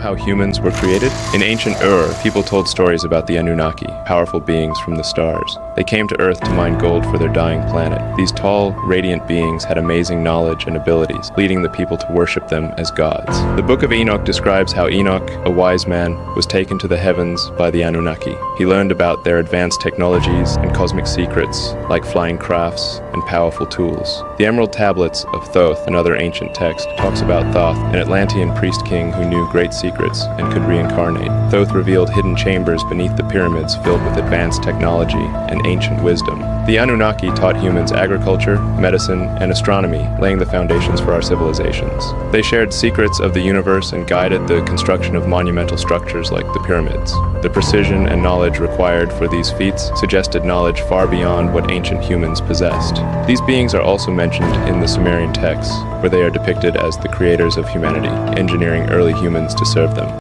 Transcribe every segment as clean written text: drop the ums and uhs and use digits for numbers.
how humans were created? In ancient Ur, people told stories about the Anunnaki, powerful beings from the stars. They came to Earth to mine gold for their dying planet. These tall, radiant beings had amazing knowledge and abilities, leading the people to worship them as gods. The Book of Enoch describes how Enoch, a wise man, was taken to the heavens by the Anunnaki. He learned about their advanced technologies and cosmic secrets, like flying crafts and powerful tools. The Emerald Tablets of Thoth, another ancient text, talks about Thoth, an Atlantean priest-king who knew great secrets and could reincarnate. Thoth revealed hidden chambers beneath the pyramids filled with advanced technology and ancient wisdom. The Anunnaki taught humans agriculture, medicine, and astronomy, laying the foundations for our civilizations. They shared secrets of the universe and guided the construction of monumental structures like the pyramids. The precision and knowledge required for these feats suggested knowledge far beyond what ancient humans possessed. These beings are also mentioned in the Sumerian texts, where they are depicted as the creators of humanity, engineering early humans to serve them.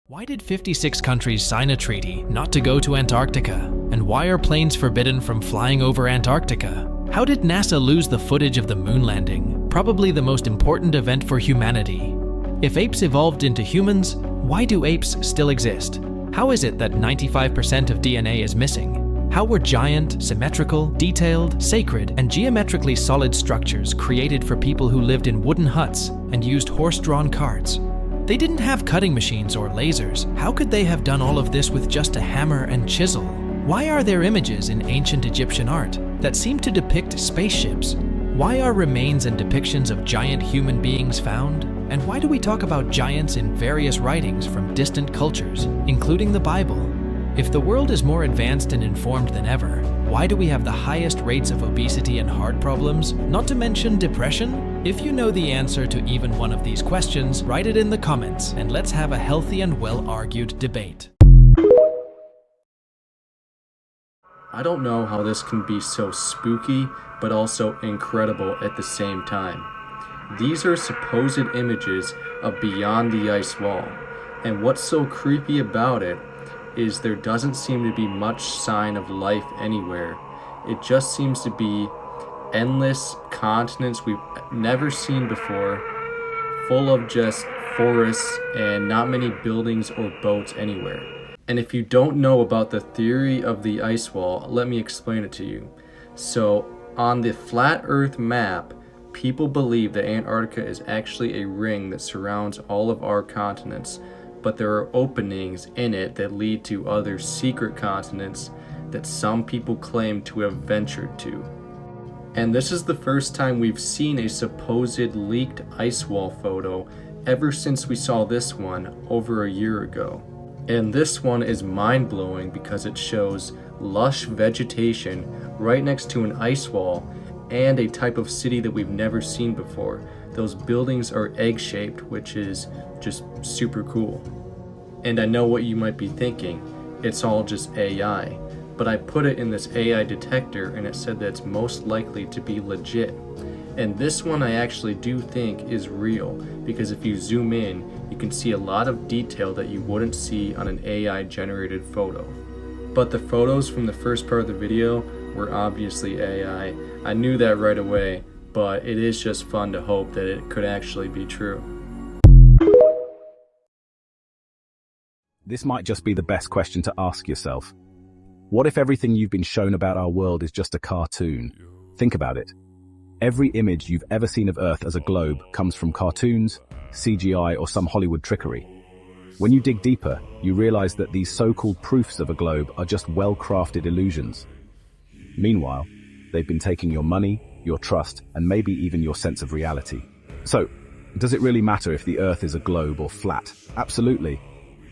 Why did 56 countries sign a treaty not to go to Antarctica? And why are planes forbidden from flying over Antarctica? How did NASA lose the footage of the moon landing? Probably the most important event for humanity. If apes evolved into humans, why do apes still exist? How is it that 95% of DNA is missing? How were giant, symmetrical, detailed, sacred, and geometrically solid structures created for people who lived in wooden huts and used horse-drawn carts? They didn't have cutting machines or lasers. How could they have done all of this with just a hammer and chisel? Why are there images in ancient Egyptian art that seem to depict spaceships? Why are remains and depictions of giant human beings found? And why do we talk about giants in various writings from distant cultures, including the Bible? If the world is more advanced and informed than ever, why do we have the highest rates of obesity and heart problems, not to mention depression? If you know the answer to even one of these questions, write it in the comments, and let's have a healthy and well-argued debate. I don't know how this can be so spooky, but also incredible at the same time. These are supposed images of beyond the ice wall, and what's so creepy about it is there doesn't seem to be much sign of life anywhere. It just seems to be endless continents we've never seen before, full of just forests and not many buildings or boats anywhere. And if you don't know about the theory of the ice wall, let me explain it to you. So on the flat Earth map, people believe that Antarctica is actually a ring that surrounds all of our continents, but there are openings in it that lead to other secret continents that some people claim to have ventured to. And this is the first time we've seen a supposed leaked ice wall photo ever since we saw this one over a year ago. And this one is mind-blowing because it shows lush vegetation right next to an ice wall and a type of city that we've never seen before. Those buildings are egg-shaped, which is just super cool. And I know what you might be thinking, it's all just AI, but I put it in this AI detector and it said that it's most likely to be legit. And this one I actually do think is real, because if you zoom in, you can see a lot of detail that you wouldn't see on an AI generated photo. But the photos from the first part of the video were obviously AI. I knew that right away, but it is just fun to hope that it could actually be true. This might just be the best question to ask yourself. What if everything you've been shown about our world is just a cartoon? Think about it. Every image you've ever seen of Earth as a globe comes from cartoons, CGI, or some Hollywood trickery. When you dig deeper, you realize that these so-called proofs of a globe are just well-crafted illusions. Meanwhile, they've been taking your money, your trust, and maybe even your sense of reality. So, does it really matter if the Earth is a globe or flat? Absolutely.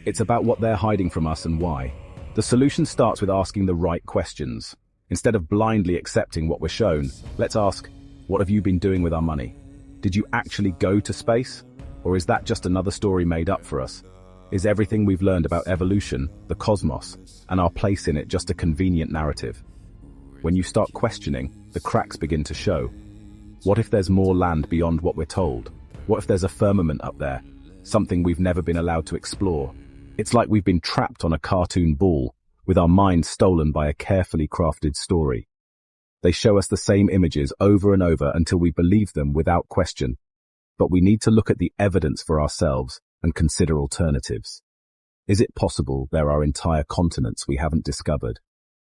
It's about what they're hiding from us and why. The solution starts with asking the right questions. Instead of blindly accepting what we're shown, let's ask, what have you been doing with our money? Did you actually go to space? Or is that just another story made up for us? Is everything we've learned about evolution, the cosmos, and our place in it just a convenient narrative? When you start questioning, the cracks begin to show. What if there's more land beyond what we're told? What if there's a firmament up there, something we've never been allowed to explore? It's like we've been trapped on a cartoon ball, with our minds stolen by a carefully crafted story. They show us the same images over and over until we believe them without question. but we need to look at the evidence for ourselves and consider alternatives. Is it possible there are entire continents we haven't discovered?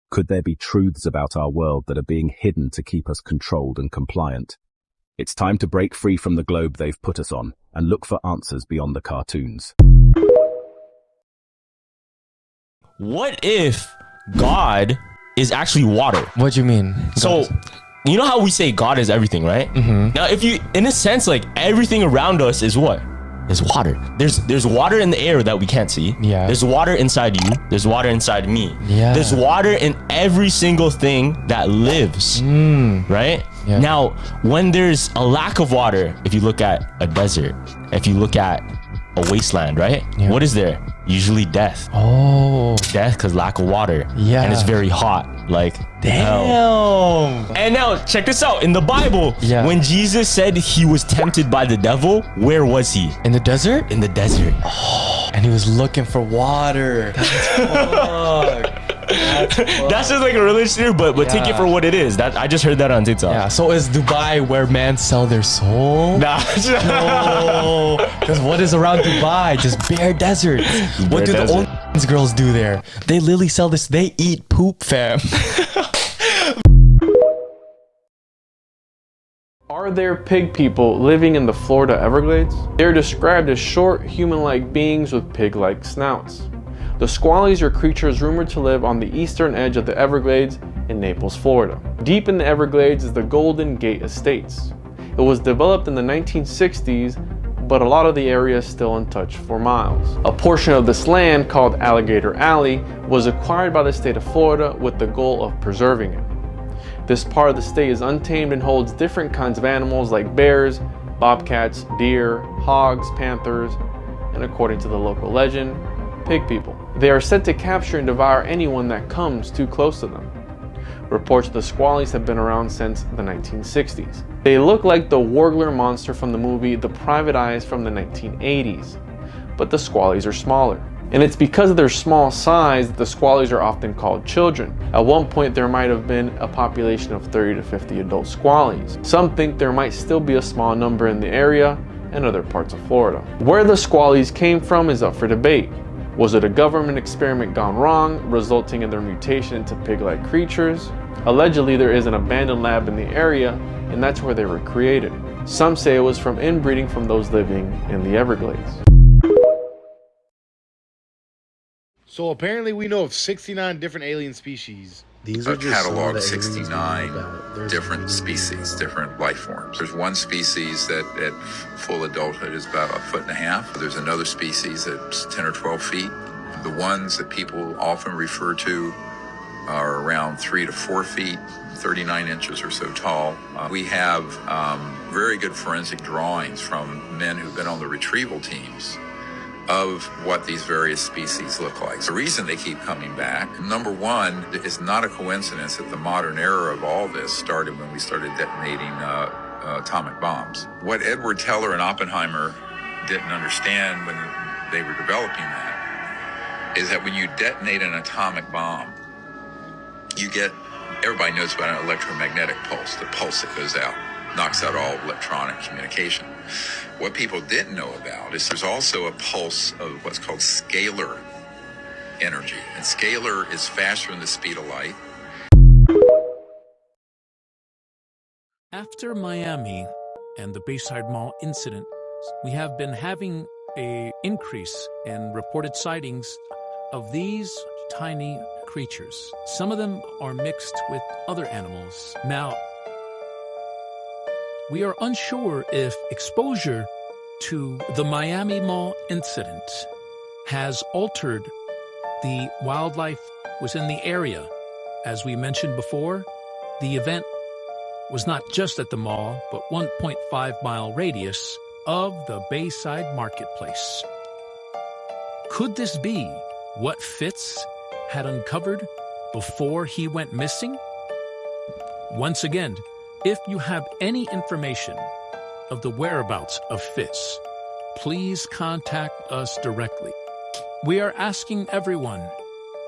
Could there be truths about our world that are being hidden to keep us controlled and compliant? It's time to break free from the globe they've put us on and look for answers beyond the cartoons. What if God is actually water? What do you mean? So, you know how we say God is everything, right? Mm-hmm. Now, if you, in a sense, like everything around us is what? Is water. There's water in the air that we can't see. Yeah. There's water inside you. There's water inside me. Yeah. There's water in every single thing that lives. Right? Yeah. Now, when there's a lack of water, if you look at a desert, if you look at a wasteland, right? Yeah. What is there? Usually death. Oh, Death because lack of water. Yeah. And it's very hot. Like, hell. damn. And now check this out. In the Bible, Yeah. when Jesus said he was tempted by the devil, where was he? In the desert? In the desert. And he was looking for water. That's just like a religious theory, but take it Yeah. for what it is. That I just heard that on TikTok. Yeah, so is Dubai where men sell their soul? Nah. No, because what is around Dubai? Just bare desert. What do desert. the old girls do there? They literally sell this. They eat poop, fam. Are there pig people living in the Florida Everglades? They're described as short, human-like beings with pig-like snouts. The squallies are creatures rumored to live on the eastern edge of the Everglades in Naples, Florida. Deep in the Everglades is the Golden Gate Estates. It was developed in the 1960s, but a lot of the area is still untouched for miles. A portion of this land, called Alligator Alley, was acquired by the state of Florida with the goal of preserving it. This part of the state is untamed and holds different kinds of animals like bears, bobcats, deer, hogs, panthers, and according to the local legend, pig people. They are said to capture and devour anyone that comes too close to them. Reports of the squallies have been around since the 1960s. They look like the Wrangler monster from the movie The Private Eyes from the 1980s, but the squallies are smaller. And it's because of their small size that the squallies are often called children. At one point there might have been a population of 30 to 50 adult squallies. Some think there might still be a small number in the area and other parts of Florida. Where the squallies came from is up for debate. Was it a government experiment gone wrong, resulting in their mutation into pig-like creatures? Allegedly, there is an abandoned lab in the area, and that's where they were created. Some say it was from inbreeding from those living in the Everglades. So apparently we know of 69 different alien species. These are just catalog 69 different species, different life forms. There's one species that at full adulthood is about 1.5 feet. There's another species that's 10 or 12 feet. The ones that people often refer to are around 3 to 4 feet, 39 inches or so tall. We have very good forensic drawings from men who've been on the retrieval teams of what these various species look like. The reason they keep coming back, number one, it's not a coincidence that the modern era of all this started when we started detonating atomic bombs. What Edward Teller and Oppenheimer didn't understand when they were developing that is that when you detonate an atomic bomb, you get, everybody knows about an electromagnetic pulse, the pulse that goes out, knocks out all electronic communication. What people didn't know about is there's also a pulse of what's called scalar energy. And scalar is faster than the speed of light. After Miami and the Bayside Mall incident, we have been having an increase in reported sightings of these tiny creatures. Some of them are mixed with other animals. Now, we are unsure if exposure to the Miami Mall incident has altered the wildlife within the area. As we mentioned before, the event was not just at the mall, but 1.5-mile radius of the Bayside Marketplace. Could this be what Fitz had uncovered before he went missing? Once again, if you have any information of the whereabouts of Fitz, please contact us directly. We are asking everyone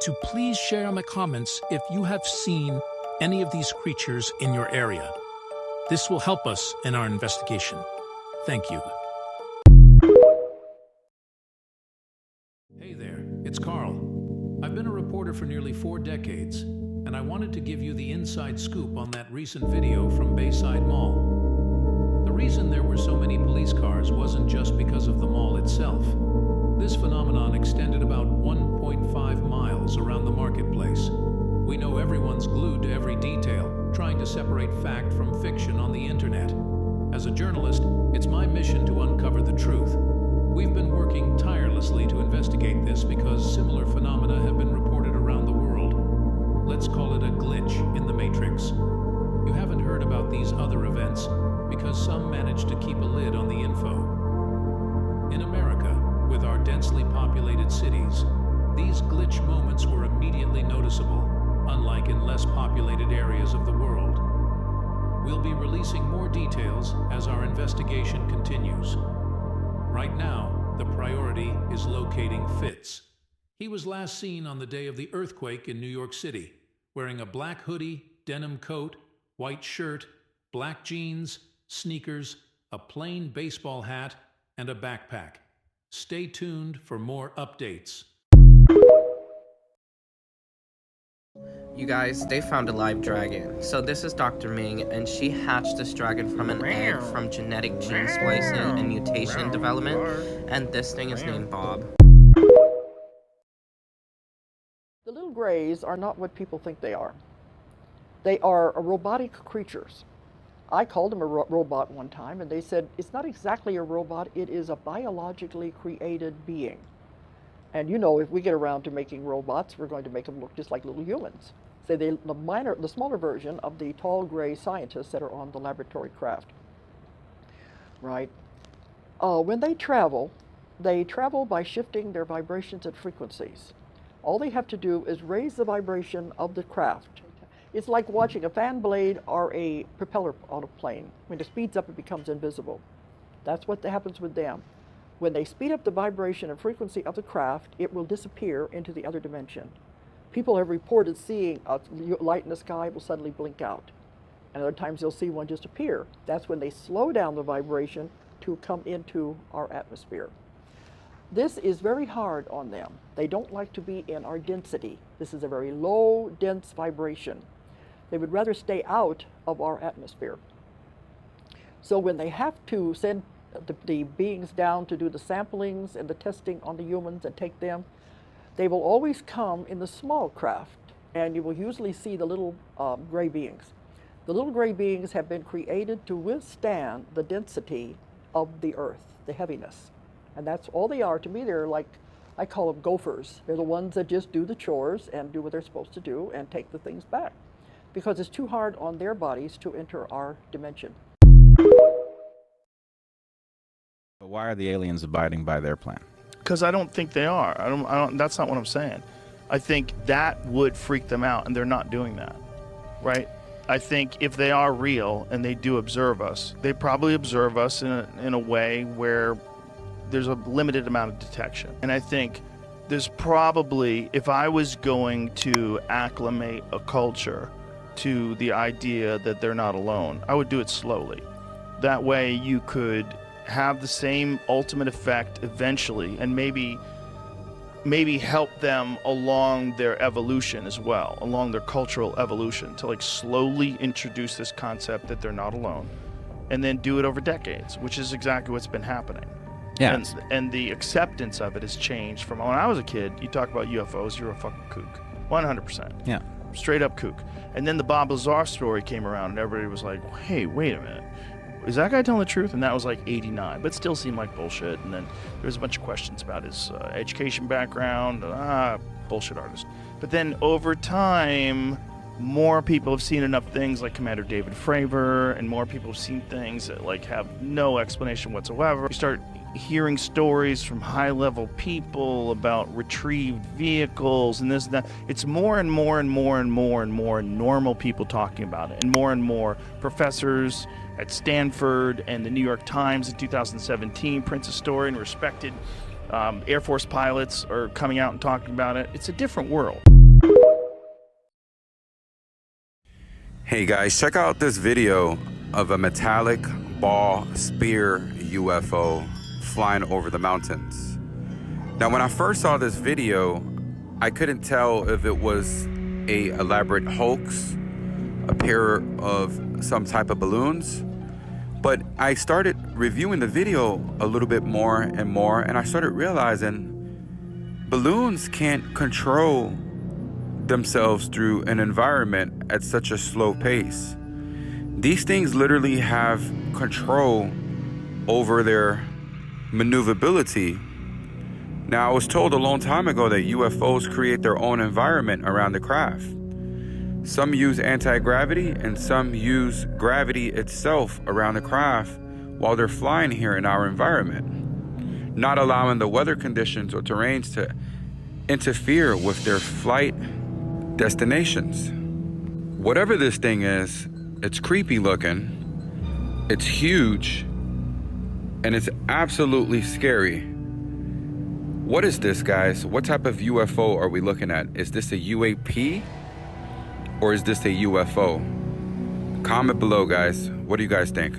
to please share in the comments if you have seen any of these creatures in your area. This will help us in our investigation. Thank you. Hey there, it's Carl. I've been a reporter for nearly 4 decades, and I wanted to give you the inside scoop on that recent video from Bayside Mall. The reason there were so many police cars wasn't just because of the mall itself. This phenomenon extended about 1.5 miles around the marketplace. We know everyone's glued to every detail, trying to separate fact from fiction on the internet. As a journalist, it's my mission to uncover the truth. We've been working tirelessly to investigate this because similar phenomena have been reported around the world. Let's call it a glitch in the matrix. You haven't heard about these other events because some managed to keep a lid on the info. In America, with our densely populated cities, these glitch moments were immediately noticeable, unlike in less populated areas of the world. We'll be releasing more details as our investigation continues. Right now, the priority is locating Fitz. He was last seen on the day of the earthquake in New York City, wearing a black hoodie, denim coat, white shirt, black jeans, sneakers, a plain baseball hat, and a backpack. Stay tuned for more updates. You guys, they found a live dragon. So this is Dr. Ming, and she hatched this dragon from an egg from genetic gene splicing and mutation development, and this thing is named Bob. The little grays are not what people think they are. They are robotic creatures. I called them a robot one time, and they said, it's not exactly a robot, it is a biologically created being. And you know, if we get around to making robots, we're going to make them look just like little humans. So the smaller version of the tall gray scientists that are on the laboratory craft. Right? When they travel by shifting their vibrations and frequencies. All they have to do is raise the vibration of the craft. It's like watching a fan blade or a propeller on a plane. When it speeds up, it becomes invisible. That's what happens with them. When they speed up the vibration and frequency of the craft, it will disappear into the other dimension. People have reported seeing a light in the sky will suddenly blink out. And other times they'll see one just appear. That's when they slow down the vibration to come into our atmosphere. This is very hard on them. They don't like to be in our density. This is a very low, dense vibration. They would rather stay out of our atmosphere. So when they have to send the beings down to do the samplings and the testing on the humans and take them, they will always come in the small craft, and you will usually see the little gray beings. The little gray beings have been created to withstand the density of the earth, the heaviness. And that's all they are. To me, they're like, I call them gophers. They're the ones that just do the chores and do what they're supposed to do and take the things back, because it's too hard on their bodies to enter our dimension. But why are the aliens abiding by their plan? Because I don't think they are. I don't. That's not what I'm saying. I think that would freak them out, and they're not doing that, right? I think if they are real and they do observe us, they probably observe us in a way where there's a limited amount of detection. And I think there's probably, if I was going to acclimate a culture to the idea that they're not alone, I would do it slowly. That way you could have the same ultimate effect eventually, and maybe help them along their evolution as well, along their cultural evolution, to like slowly introduce this concept that they're not alone, and then do it over decades, which is exactly what's been happening. Yeah. And the acceptance of it has changed from when I was a kid. You talk about UFOs, you're a fucking kook. 100%. Yeah. Straight up kook. And then the Bob Lazar story came around, and everybody was like, hey, wait a minute. Is that guy telling the truth? And that was like 89, but still seemed like bullshit. And then there was a bunch of questions about his education background. Bullshit artist. But then over time, more people have seen enough things like Commander David Fravor, and more people have seen things that like have no explanation whatsoever. You start hearing stories from high-level people about retrieved vehicles and this and that. It's more and more and more and more and more normal people talking about it, and more professors at Stanford and the New York Times in 2017, Princess Story, and respected Air Force pilots are coming out and talking about it. It's a different world. Hey guys, check out this video of a metallic ball spear UFO flying over the mountains. Now, when I first saw this video, I couldn't tell if it was a elaborate hoax, a pair of some type of balloons, but I started reviewing the video a little bit more, and I started realizing balloons can't control themselves through an environment at such a slow pace. These things literally have control over their maneuverability. Now, I was told a long time ago that UFOs create their own environment around the craft. Some use anti-gravity and some use gravity itself around the craft while they're flying here in our environment, not allowing the weather conditions or terrains to interfere with their flight destinations. Whatever this thing is, it's creepy looking, it's huge, and it's absolutely scary. What is this, guys? What type of UFO are we looking at? Is this a UAP or is this a UFO? Comment below, guys. What do you guys think?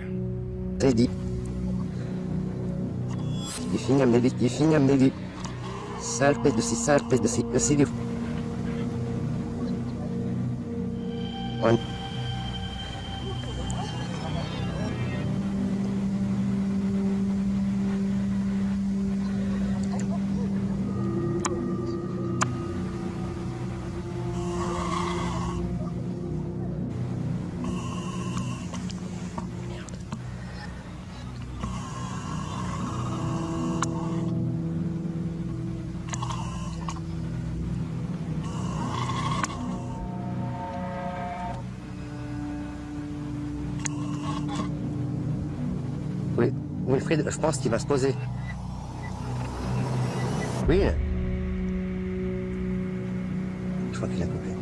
Wilfried, je pense qu'il va se poser. Oui. Je crois qu'il a coupé.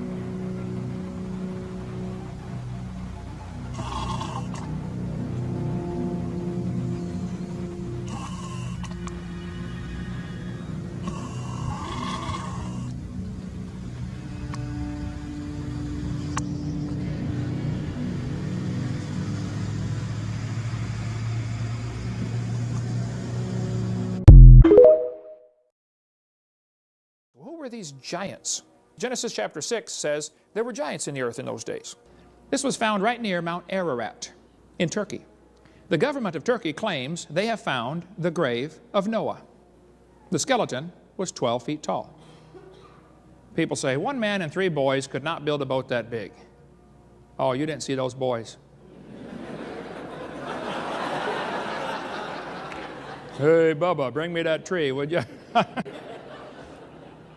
Who were these giants? Genesis chapter 6 says there were giants in the earth in those days. This was found right near Mount Ararat in Turkey. The government of Turkey claims they have found the grave of Noah. The skeleton was 12 feet tall. People say, one man and 3 boys could not build a boat that big. Oh, you didn't see those boys. Hey, Bubba, bring me that tree, would you?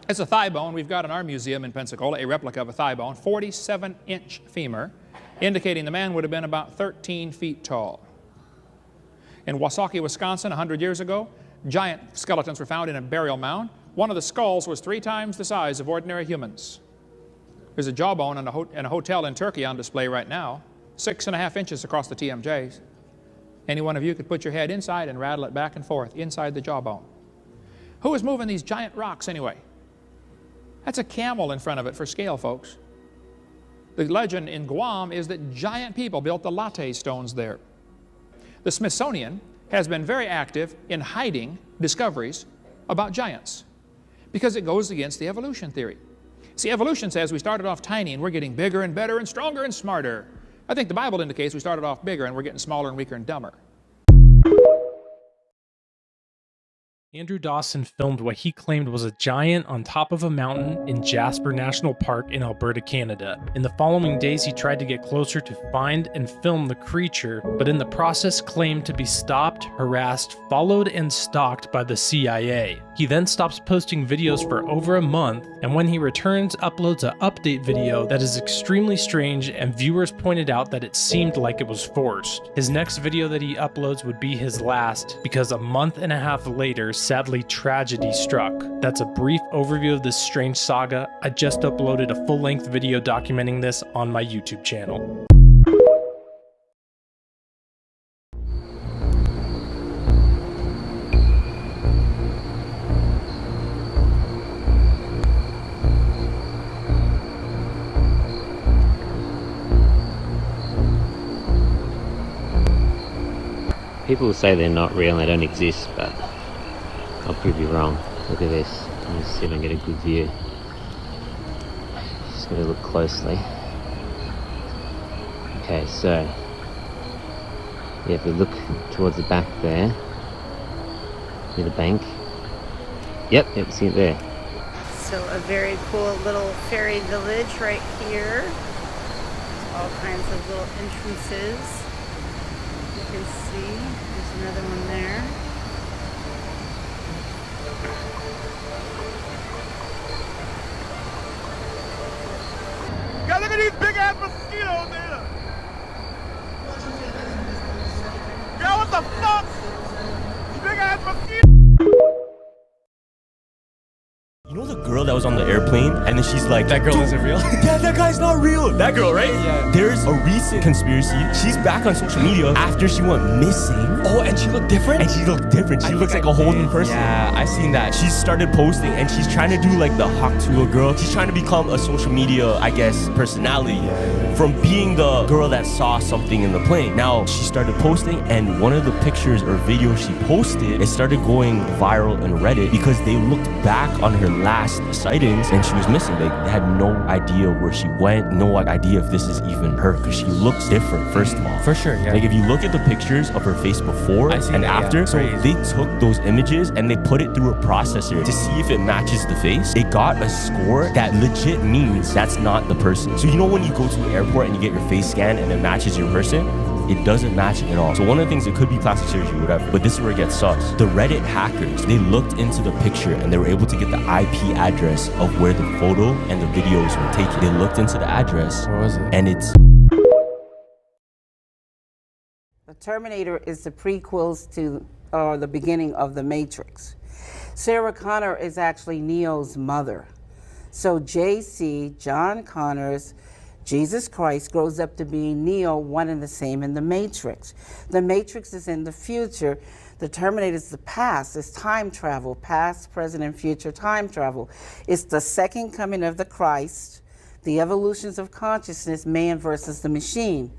It's a thigh bone. We've got in our museum in Pensacola a replica of a thigh bone, 47-inch femur, indicating the man would have been about 13 feet tall. In Wasaki, Wisconsin, 100 years ago, giant skeletons were found in a burial mound. One of the skulls was 3 times the size of ordinary humans. There's a jawbone in a hotel in Turkey on display right now, 6.5 inches across the TMJs. Any one of you could put your head inside and rattle it back and forth inside the jawbone. Who is moving these giant rocks anyway? That's a camel in front of it for scale, folks. The legend in Guam is that giant people built the latte stones there. The Smithsonian has been very active in hiding discoveries about giants because it goes against the evolution theory. See, evolution says we started off tiny and we're getting bigger and better and stronger and smarter. I think the Bible indicates we started off bigger and we're getting smaller and weaker and dumber. Andrew Dawson filmed what he claimed was a giant on top of a mountain in Jasper National Park in Alberta, Canada. In the following days, he tried to get closer to find and film the creature, but in the process claimed to be stopped, harassed, followed, and stalked by the CIA. He then stops posting videos for over a month, and when he returns, uploads an update video that is extremely strange, and viewers pointed out that it seemed like it was forced. His next video that he uploads would be his last, because a month and a half later, sadly, tragedy struck. That's a brief overview of this strange saga. I just uploaded a full-length video documenting this on my YouTube channel. People say they're not real and they don't exist, but I'll prove you wrong. Look at this. Let me see if I can get a good view. Just gotta look closely. Okay, so yeah, if we look towards the back there, near the bank. Yep, see it there. So a very cool little fairy village right here. All kinds of little entrances. You can see there's another one there. God, look at these big ass mosquitoes there. Yo, what the fuck? These big ass mosquitoes. You know the girl that was on the airplane, and then she's like, That girl isn't real? Yeah, that guy's not real. That girl, right? Yeah. There's a recent conspiracy. She's back on social media after she went missing. Oh, and she looked different? And she looked different. She looks like a whole new person. Yeah, I seen that. She started posting, and she's trying to do like the Haktula girl. She's trying to become a social media, I guess, personality from being the girl that saw something in the plane. Now, she started posting, and one of the pictures or videos she posted, it started going viral on Reddit because they looked back on her last sightings and she was missing. They had no idea where she went, no idea if this is even her, because she looks different, first of all. For sure, yeah. Like if you look at the pictures of her face before and after, so they took those images and they put it through a processor to see if it matches the face. It got a score that legit means that's not the person. So you know when you go to an airport and you get your face scanned and it matches your person? It doesn't match at all. So one of the things, it could be plastic surgery, whatever, but this is where it gets sus. The Reddit hackers, they looked into the picture and they were able to get the IP address of where the photo and the videos were taken. They looked into the address. Where was it? And it's... The Terminator is the prequels to the beginning of The Matrix. Sarah Connor is actually Neo's mother. So JC, John Connor's Jesus Christ, grows up to be Neo, one and the same in The Matrix. The Matrix is in the future. The Terminator is the past. It's time travel, past, present, and future time travel. It's the second coming of the Christ, the evolutions of consciousness, man versus the machine.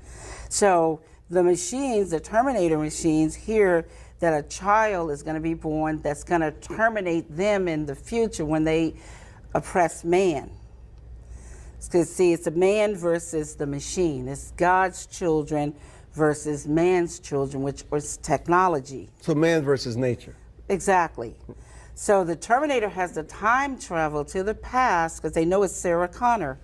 So the machines, the Terminator machines, hear that a child is going to be born that's going to terminate them in the future when they oppress man. Because see, it's a man versus the machine. It's God's children versus man's children, which was technology. So man versus nature. Exactly. So the Terminator has to time travel to the past because they know it's Sarah Connor.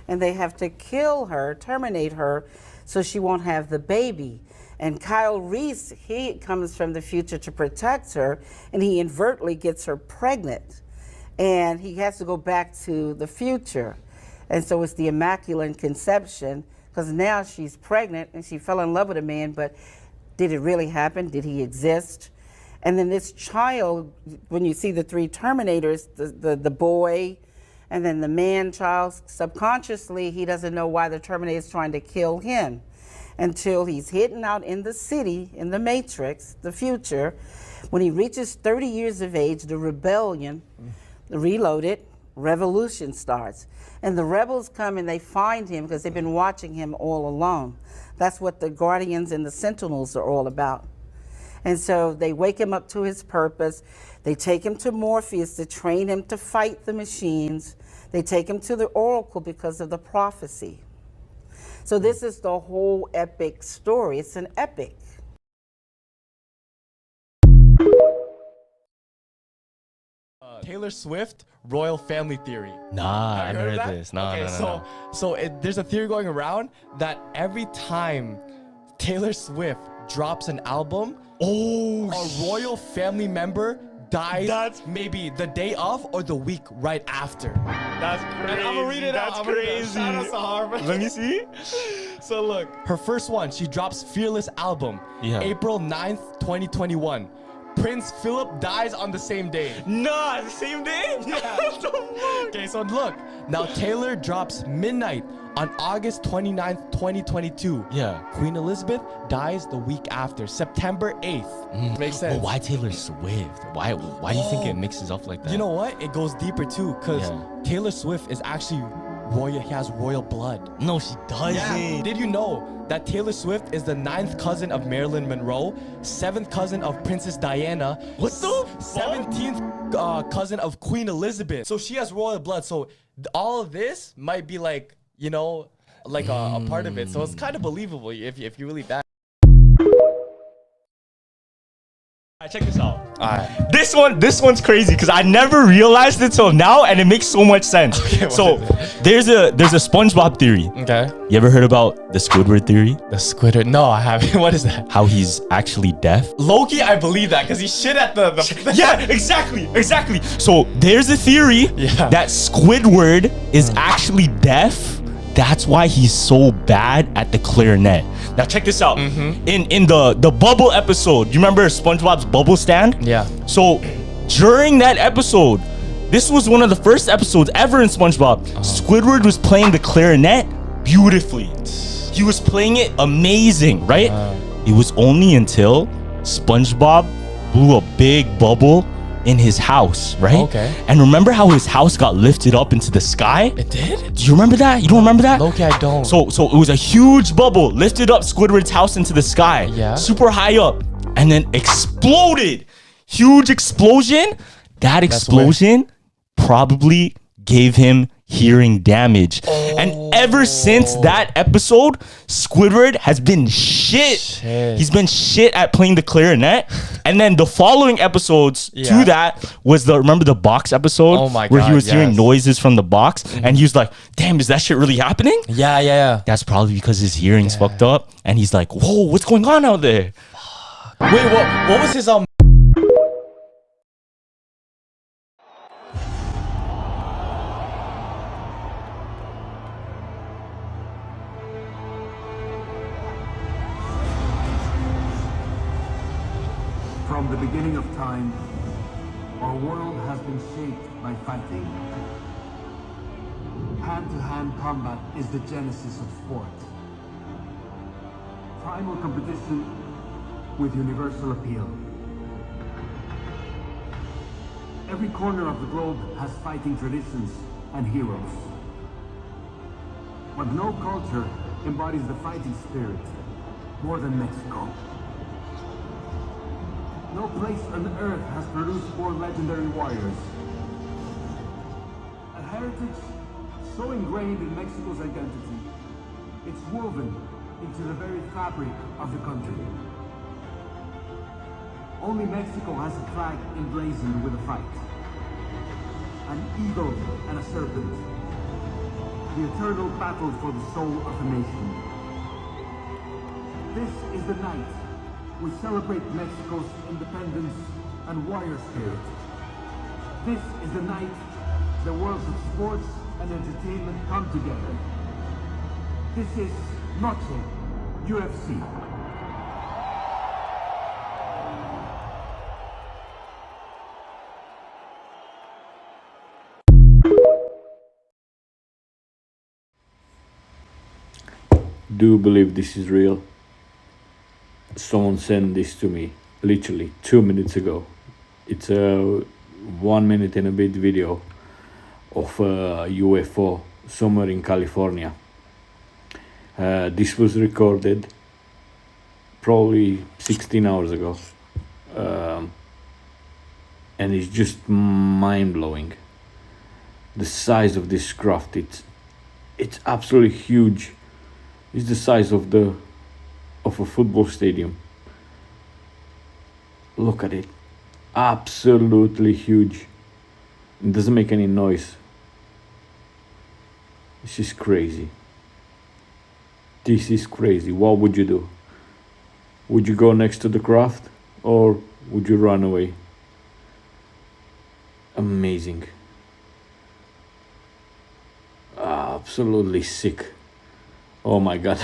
And they have to kill her, terminate her, so she won't have the baby. And Kyle Reese, he comes from the future to protect her, and he inadvertently gets her pregnant. And he has to go back to the future. And so it's the Immaculate Conception, because now she's pregnant and she fell in love with a man, but did it really happen? Did he exist? And then this child, when you see the three Terminators, the boy, and then the man child, subconsciously, he doesn't know why the Terminator is trying to kill him until he's hidden out in the city, in the Matrix, the future. When he reaches 30 years of age, the rebellion, the Reloaded, revolution starts. And the rebels come and they find him because they've been watching him all along. That's what the Guardians and the Sentinels are all about. And so they wake him up to his purpose. They take him to Morpheus to train him to fight the machines. They take him to the Oracle because of the prophecy. So this is the whole epic story. It's an epic. Taylor Swift royal family theory. Nah, Have I you never of heard that? this. No, okay, no. So there's a theory going around that every time Taylor Swift drops an album, a royal family member dies maybe the day of or the week right after. That's crazy. And I'm gonna read it out. That's crazy. Shout out Sahar. Let me see. So look, her first one, she drops Fearless album, April 9th, 2021. Prince Philip dies on the same day. Nah, the same day? Yeah. Okay, so look. Now Taylor drops Midnight on August 29th, 2022. Yeah. Queen Elizabeth dies the week after, September 8th. Makes sense. Well, why Taylor Swift? Why do you think it mixes up like that? You know what? It goes deeper too, because Taylor Swift is actually he has royal blood. No, she doesn't. Yeah. Did you know that Taylor Swift is the 9th cousin of Marilyn Monroe, 7th cousin of Princess Diana, what the 17th cousin of Queen Elizabeth? So she has royal blood. So all of this might be like, you know, like a part of it. So it's kind of believable if you really that. Alright, check this out. Alright. This one's crazy because I never realized it till now, and it makes so much sense. Okay, so there's a SpongeBob theory. Okay. You ever heard about the Squidward theory? The Squidward? No, I haven't. What is that? How he's actually deaf. Loki, I believe that because he shit at the Yeah, exactly. So there's a theory that Squidward is actually deaf. That's why he's so bad at the clarinet. Now check this out. In the bubble episode, you remember SpongeBob's bubble stand? Yeah. So during that episode, this was one of the first episodes ever in SpongeBob. Squidward was playing the clarinet beautifully. He was playing it amazing, right? It was only until SpongeBob blew a big bubble in his house, right? Okay. And remember how his house got lifted up into the sky? It did? Do you remember that? You don't remember that? Okay, I don't. So it was a huge bubble, lifted up Squidward's house into the sky. Yeah. Super high up. And then exploded. Huge explosion. That explosion probably gave him hearing damage. And ever since that episode, Squidward has been shit. He's been shit at playing the clarinet. And then the following episodes to that was remember the box episode? Oh my where he God, was hearing noises from the box. And he was like, damn, is that shit really happening? Yeah. That's probably because his hearing's fucked up. And he's like, whoa, what's going on out there? Wait, what was his From the beginning of time, our world has been shaped by fighting. Hand-to-hand combat is the genesis of sport. Primal competition with universal appeal. Every corner of the globe has fighting traditions and heroes. But no culture embodies the fighting spirit more than Mexico. No place on earth has produced more legendary warriors. A heritage so ingrained in Mexico's identity, it's woven into the very fabric of the country. Only Mexico has a flag emblazoned with a fight. An eagle and a serpent. The eternal battle for the soul of a nation. This is the night we celebrate Mexico's independence and warrior spirit. This is the night the worlds of sports and entertainment come together. This is Noche UFC. Do you believe this is real? Someone sent this to me literally 2 minutes ago. It's a 1 minute and a bit video of a UFO somewhere in California. This was recorded probably 16 hours ago. And it's just mind-blowing. The size of this craft, it's absolutely huge. It's the size of a football stadium. Look at it. Absolutely huge. It doesn't make any noise. This is crazy. This is crazy. What would you do? Would you go next to the craft or would you run away? Amazing. Absolutely sick. Oh my God.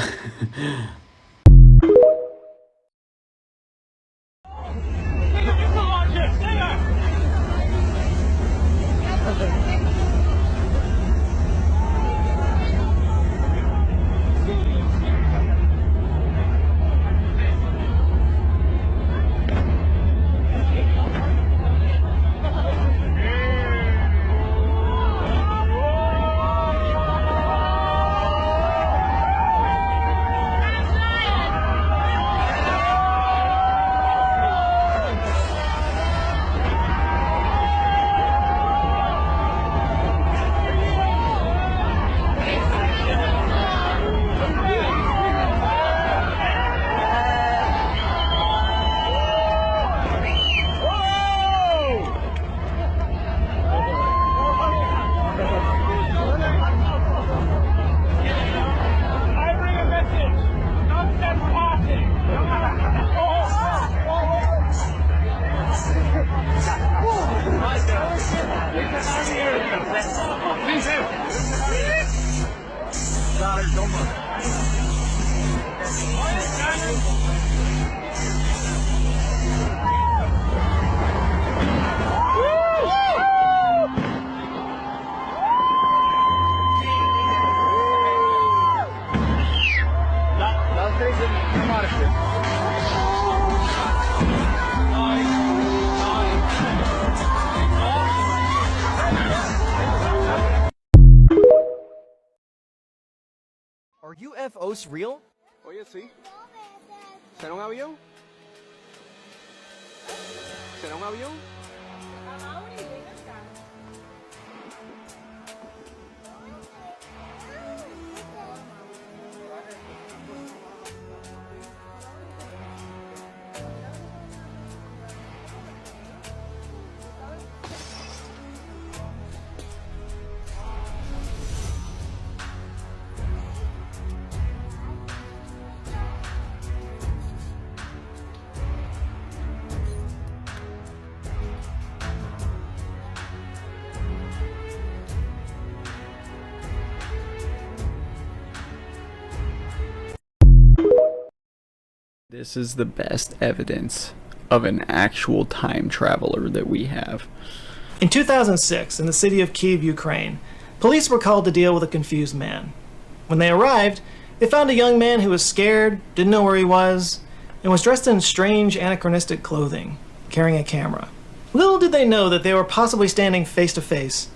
Are UFOs real? Oye, sí. ¿Será un avión? ¿Será un avión? This is the best evidence of an actual time traveler that we have. In 2006, in the city of Kyiv, Ukraine, police were called to deal with a confused man. When they arrived, they found a young man who was scared, didn't know where he was, and was dressed in strange anachronistic clothing, carrying a camera. Little did they know that they were possibly standing face to face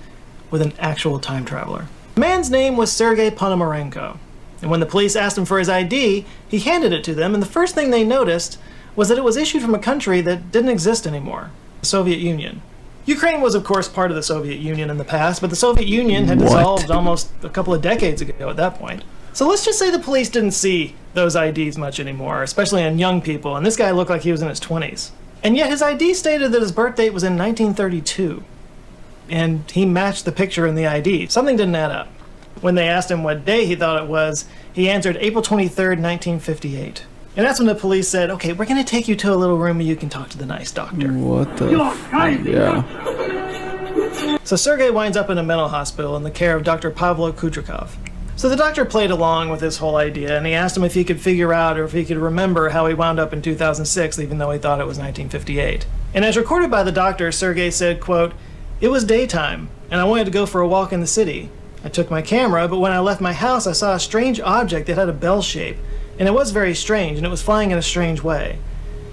with an actual time traveler. The man's name was Sergei Ponomarenko. And when the police asked him for his ID, he handed it to them, and the first thing they noticed was that it was issued from a country that didn't exist anymore, the Soviet Union. Ukraine was, of course, part of the Soviet Union in the past, but the Soviet Union had dissolved almost a couple of decades ago at that point. So let's just say the police didn't see those IDs much anymore, especially on young people, and this guy looked like he was in his 20s. And yet his ID stated that his birth date was in 1932, and he matched the picture in the ID. Something didn't add up. When they asked him what day he thought it was, he answered April 23rd, 1958. And that's when the police said, okay, we're going to take you to a little room and you can talk to the nice doctor. What the yeah. So Sergei winds up in a mental hospital in the care of Dr. Pavlo Kudrikov. So the doctor played along with this whole idea, and he asked him if he could figure out or if he could remember how he wound up in 2006, even though he thought it was 1958. And as recorded by the doctor, Sergei said, quote, "It was daytime, and I wanted to go for a walk in the city. I took my camera, but when I left my house, I saw a strange object that had a bell shape, and it was very strange, and it was flying in a strange way.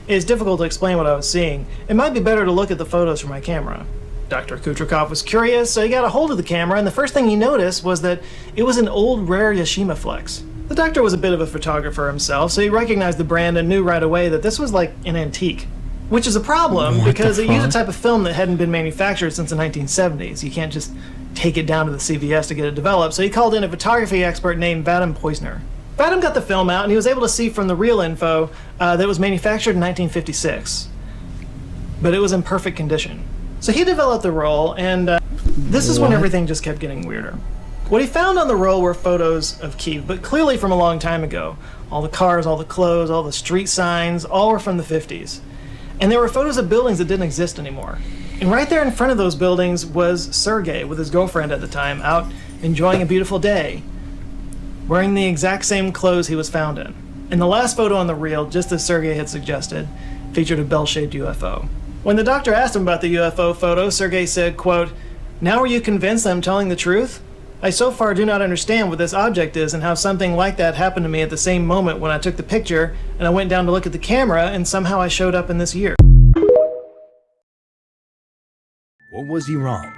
It is difficult to explain what I was seeing. It might be better to look at the photos from my camera." Dr. Kudrikov was curious, so he got a hold of the camera, and the first thing he noticed was that it was an old rare Yashima Flex. The doctor was a bit of a photographer himself, so he recognized the brand and knew right away that this was like an antique. Which is a problem, because it used a type of film that hadn't been manufactured since the 1970s. You can't just take it down to the CVS to get it developed, so he called in a photography expert named Vadim Poizner. Vadim got the film out, and he was able to see from the real info that it was manufactured in 1956. But it was in perfect condition. So he developed the roll, and this is when everything just kept getting weirder. What he found on the roll were photos of Kyiv, but clearly from a long time ago. All the cars, all the clothes, all the street signs, all were from the 50s. And there were photos of buildings that didn't exist anymore. And right there in front of those buildings was Sergei with his girlfriend at the time, out enjoying a beautiful day, wearing the exact same clothes he was found in. And the last photo on the reel, just as Sergei had suggested, featured a bell-shaped UFO. When the doctor asked him about the UFO photo, Sergei said, quote, "Now are you convinced I'm telling the truth? I so far do not understand what this object is and how something like that happened to me at the same moment when I took the picture and I went down to look at the camera and somehow I showed up in this year." What was Iran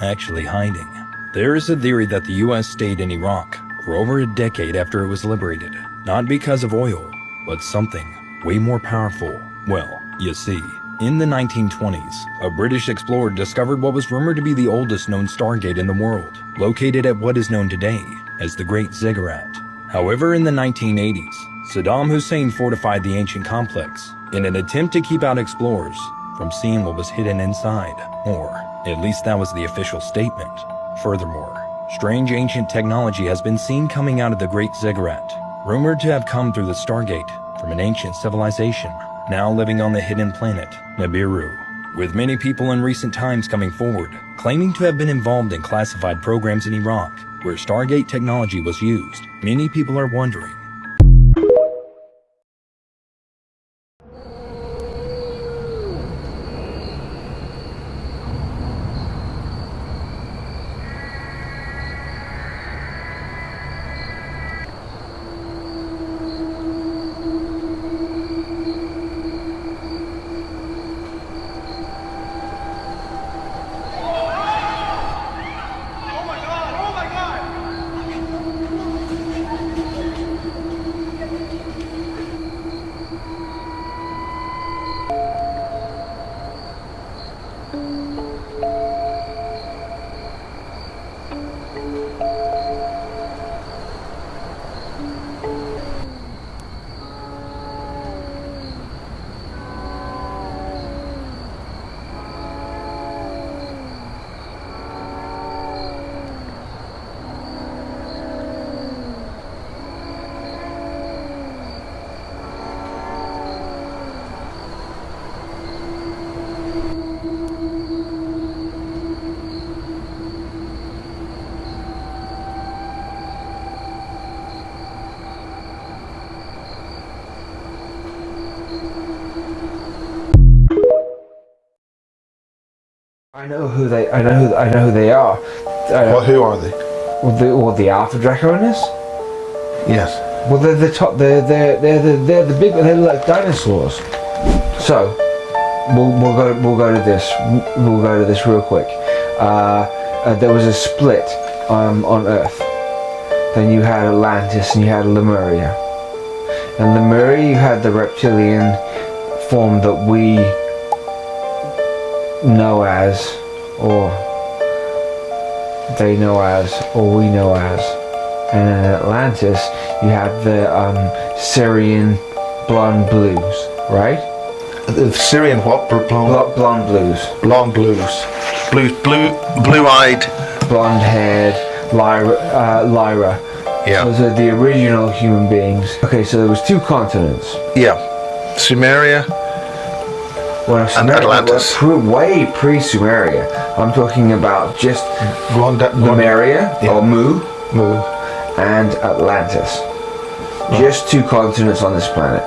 actually hiding? There is a theory that the US stayed in Iraq for over a decade after it was liberated, not because of oil, but something way more powerful. Well, you see, in the 1920s, a British explorer discovered what was rumored to be the oldest known stargate in the world, located at what is known today as the Great Ziggurat. However, in the 1980s, Saddam Hussein fortified the ancient complex in an attempt to keep out explorers from seeing what was hidden inside, or at least that was the official statement. Furthermore, strange ancient technology has been seen coming out of the Great Ziggurat, rumored to have come through the Stargate from an ancient civilization now living on the hidden planet Nibiru. with many people in recent times coming forward, claiming to have been involved in classified programs in Iraq, where Stargate technology was used. Many people are wondering, I know who they are. Well, who are they? Well, the Alpha Draconis. Yes. Well, they're the top. They're the big. They're like dinosaurs. So, we'll go to this. We'll go to this real quick. There was a split on Earth. Then you had Atlantis and you had Lemuria. And Lemuria, you had the reptilian form that we know as, or they know as, or we know as. And in Atlantis, you had the Syrian blonde blues, right? The Syrian what? Blonde blues. Blonde blues. Blue-eyed. Blonde-haired, Lyra. Yeah. Those are the original human beings. Okay, so there was 2 continents. Yeah. Sumeria. And Atlantis. Way pre-Sumeria. I'm talking about just Lemuria, or Mu, and Atlantis. Just 2 continents on this planet.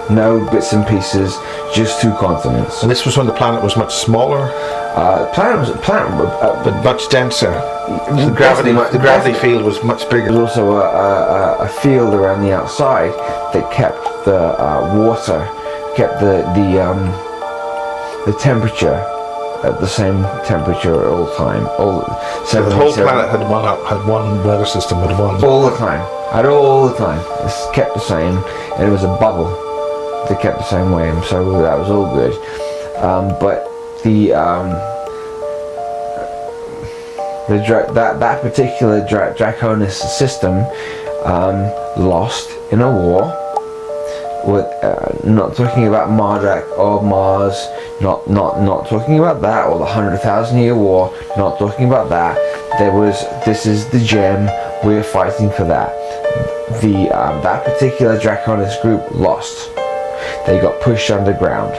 No bits and pieces, just 2 continents. And this was when the planet was much smaller? But much denser. The gravity field was much bigger. There was also a field around the outside that kept the water, kept the temperature at the same temperature at all time. So the whole planet had one weather system, all the time. It's kept the same, and it was a bubble that kept the same way, and so that was all good. But that particular Draconis system lost in a war. With not talking about Marduk or Mars, not talking about that, or the 100,000-year war, not talking about that. This is the gem, we're fighting for that. That particular Draconis group lost. They got pushed underground.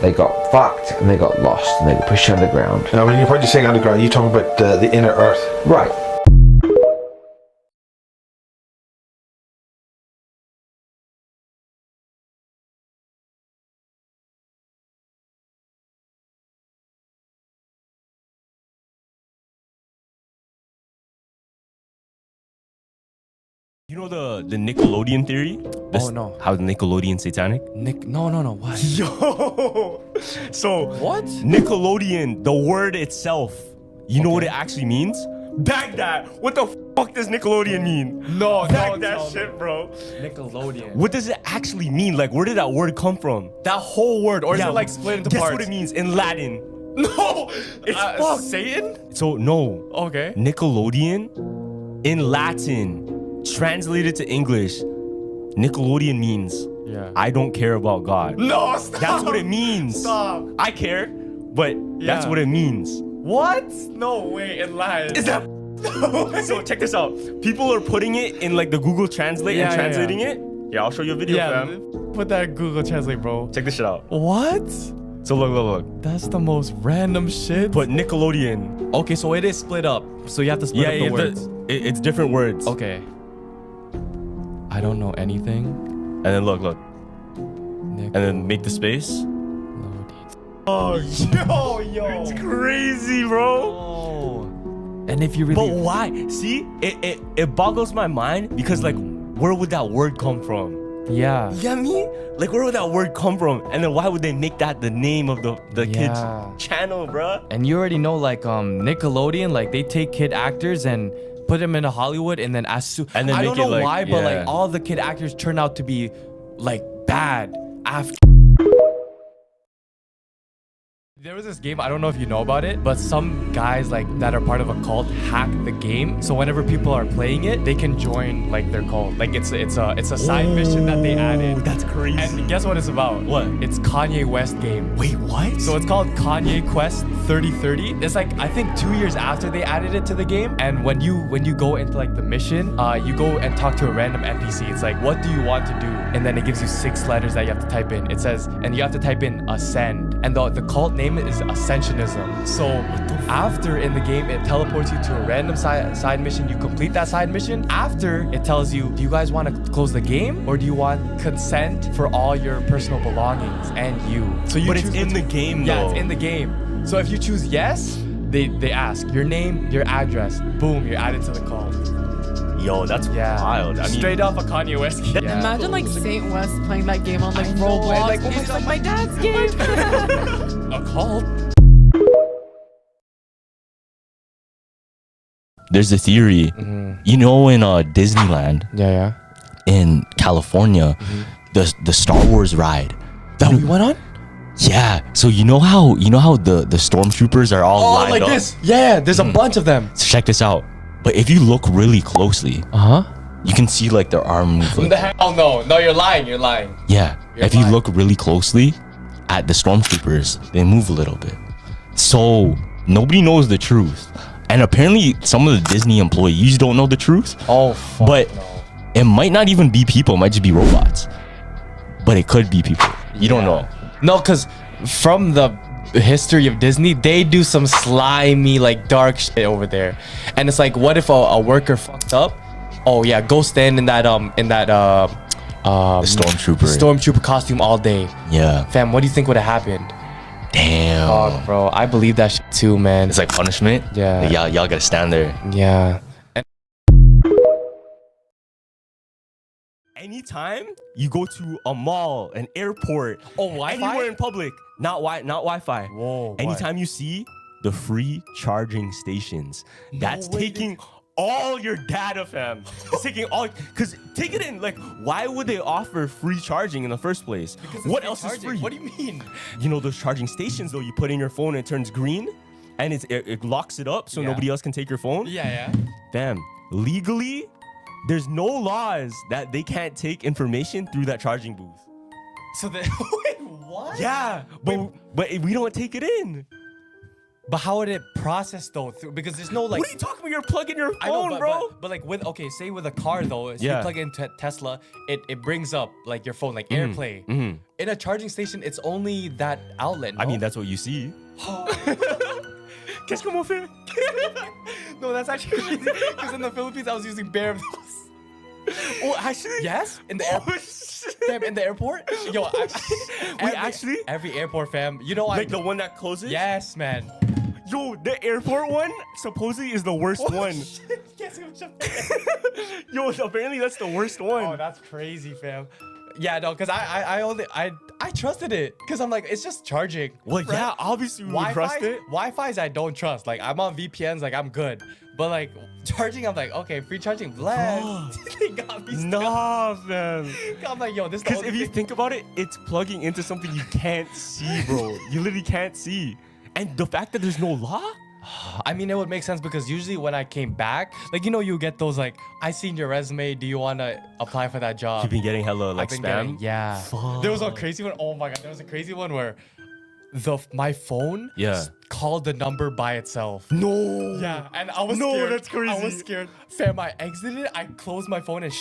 They got fucked and they got lost and they got pushed underground. Now when you're saying underground, you're talking about the inner Earth. Right. You know the Nickelodeon theory? No. How the Nickelodeon satanic? No. What? Yo! So, what? Nickelodeon, the word itself, you know what it actually means? Baghdad! What the fuck does Nickelodeon mean? No, Baghdad shit, bro. Nickelodeon. What does it actually mean? Like, where did that word come from? That whole word, or is it like split into guess parts? Guess what it means in Latin? No! It's fuck. Satan? So, no. Okay. Nickelodeon, in Latin, translated to English, Nickelodeon means I don't care about God. No, stop. That's what it means. Stop. I care, but that's what it means. What? No way, in Latin. Is that So check this out. People are putting it in like the Google Translate and translating it. Yeah, I'll show you a video, fam. Put that in Google Translate, bro. Check this shit out. What? So look. That's the most random shit. Put Nickelodeon. Okay, so it is split up. So you have to split up the words. It's different words. Okay. I don't know anything. And then look. And then make the space. Oh, yo. It's crazy, bro. And if you really... But why? See, it boggles my mind because, like, where would that word come from? Yeah. You get me? Like, where would that word come from? And then why would they make that the name of the kid's channel, bro? And you already know, like, Nickelodeon, like, they take kid actors and put them into Hollywood and then I don't know why, but, like, all the kid actors turn out to be, like, bad after. There was this game, I don't know if you know about it, but some guys like that are part of a cult hack the game. So whenever people are playing it, they can join like their cult. Like it's a side mission that they added. That's crazy. And guess what it's about? What? It's Kanye West game. Wait, what? So it's called Kanye Quest 3030. It's like I think 2 years after they added it to the game. And when you go into like the mission, you go and talk to a random NPC. It's like, what do you want to do? And then it gives you 6 letters that you have to type in. It says, and you have to type in ascend. And the cult name is Ascensionism. So after in the game, it teleports you to a random side mission. You complete that side mission. After, it tells you, do you guys want to close the game or do you want consent for all your personal belongings and you? So you But choose it's in the game, though. Yeah, it's in the game. So if you choose yes, they ask your name, your address. Boom, you're added to the cult. Yo, that's wild. I mean, straight off a Kanye West game. Yeah. Imagine like Saint West playing that game on like Roblox. Like, oh my god, my dad's game. A cult. there's a theory. You know, in Disneyland, in California, the Star Wars ride that we went on. Yeah, so you know how the stormtroopers are all lined like up? this. Yeah, there's a bunch of them. So check this out. But if you look really closely, you can see like their arm move. Like, The hell no, you're lying. You're lying. yeah, if you look really closely at the stormtroopers, they move a little bit. So nobody knows the truth, and apparently some of the Disney employees don't know the truth. Oh, but it might not even be people. It might just be robots. But it could be people. You don't know. No, because from the history of Disney, they do some slimy, like dark shit over there. And it's like, what if a worker fucked up? Oh yeah, go stand in that stormtrooper costume all day. Yeah. Fam, what do you think would have happened? Damn. Oh, bro, I believe that shit too, man. It's like punishment. Yeah. Like, y'all gotta stand there. Yeah. Anytime you go to a mall, an airport, anywhere in public, not Wi-Fi. Whoa. Anytime you see the free charging stations, that's taking all your data, fam. It's taking all, cause take it in. Like, why would they offer free charging in the first place? What else is free? What do you mean? You know those charging stations though. You put in your phone and it turns green, and it locks it up so nobody else can take your phone. Yeah. Fam, legally, there's no laws that they can't take information through that charging booth. So they wait, what? Yeah, but we don't take it in. But how would it process though? Because there's no like. What are you talking about? You're plugging your phone, I know, bro. But like say with a car though, so you plug into Tesla, it brings up like your phone, like AirPlay. In a charging station, it's only that outlet. No? I mean, that's what you see. Qu'est-ce qu'on m'en fait? No, that's actually crazy. Because in the Philippines, I was using bare of those. Oh, actually? Yes? In the airport. Fam, in the airport? Yo, every airport, fam. You know, like the one that closes? Yes, man. Yo, the airport one supposedly is the worst one. Yo, apparently that's the worst one. Oh, that's crazy, fam. Yeah, no, because I trusted it. Because I'm like, it's just charging. Well, yeah, obviously we would trust it. Wi-Fi's I don't trust. Like, I'm on VPNs, like, I'm good. But, like, charging, I'm like, okay, free charging, bless. They got me. Nah, man. I'm like, yo, this is because if you think about it, it's plugging into something you can't see, bro. You literally can't see. And the fact that there's no law? I mean, it would make sense because usually when I came back, like, you know, you get those, like, I seen your resume. Do you want to apply for that job? You've been getting hella, like, spam? Yeah. Fuck. There was a crazy one. Oh, my God. There was a crazy one where my phone called the number by itself. No. Yeah. And I was scared. No, That's crazy. I was scared. Fam, I exited. I closed my phone and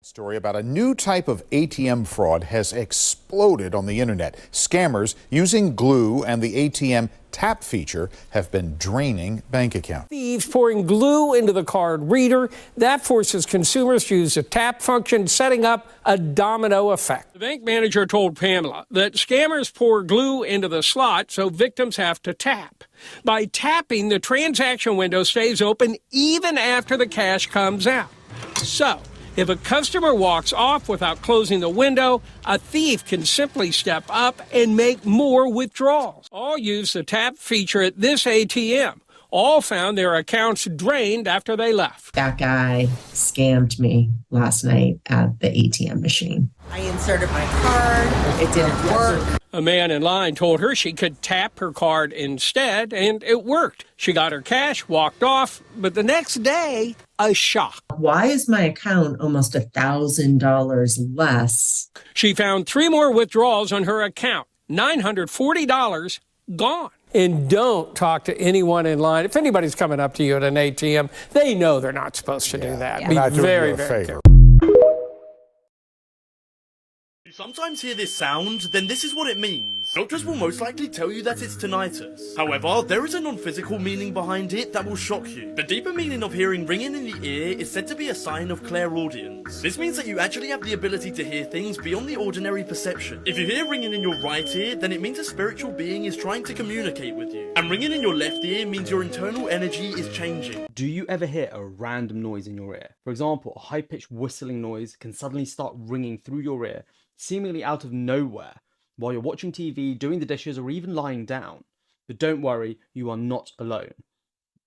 Story about a new type of ATM fraud has exploded on the internet. Scammers using glue and the ATM tap feature have been draining bank accounts. Thieves pouring glue into the card reader. That forces consumers to use the tap function, setting up a domino effect. The bank manager told Pamela that scammers pour glue into the slot so victims have to tap. By tapping, the transaction window stays open even after the cash comes out. So, if a customer walks off without closing the window, a thief can simply step up and make more withdrawals. All use the tap feature at this ATM. All found their accounts drained after they left. That guy scammed me last night at the ATM machine. I inserted my card. It didn't work. A man in line told her she could tap her card instead, and it worked. She got her cash, walked off, but the next day, a shock. Why is my account almost $1,000 less? She found 3 more withdrawals on her account, $940 gone. And don't talk to anyone in line. If anybody's coming up to you at an ATM, they know they're not supposed to do that. Be very, very careful. You sometimes hear this sound, then this is what it means. Doctors will most likely tell you that it's tinnitus. However, there is a non-physical meaning behind it that will shock you. The deeper meaning of hearing ringing in the ear is said to be a sign of clairaudience. This means that you actually have the ability to hear things beyond the ordinary perception. If you hear ringing in your right ear, then it means a spiritual being is trying to communicate with you. And ringing in your left ear means your internal energy is changing. Do you ever hear a random noise in your ear? For example, a high-pitched whistling noise can suddenly start ringing through your ear, seemingly out of nowhere, while you're watching TV, doing the dishes, or even lying down. But don't worry, you are not alone.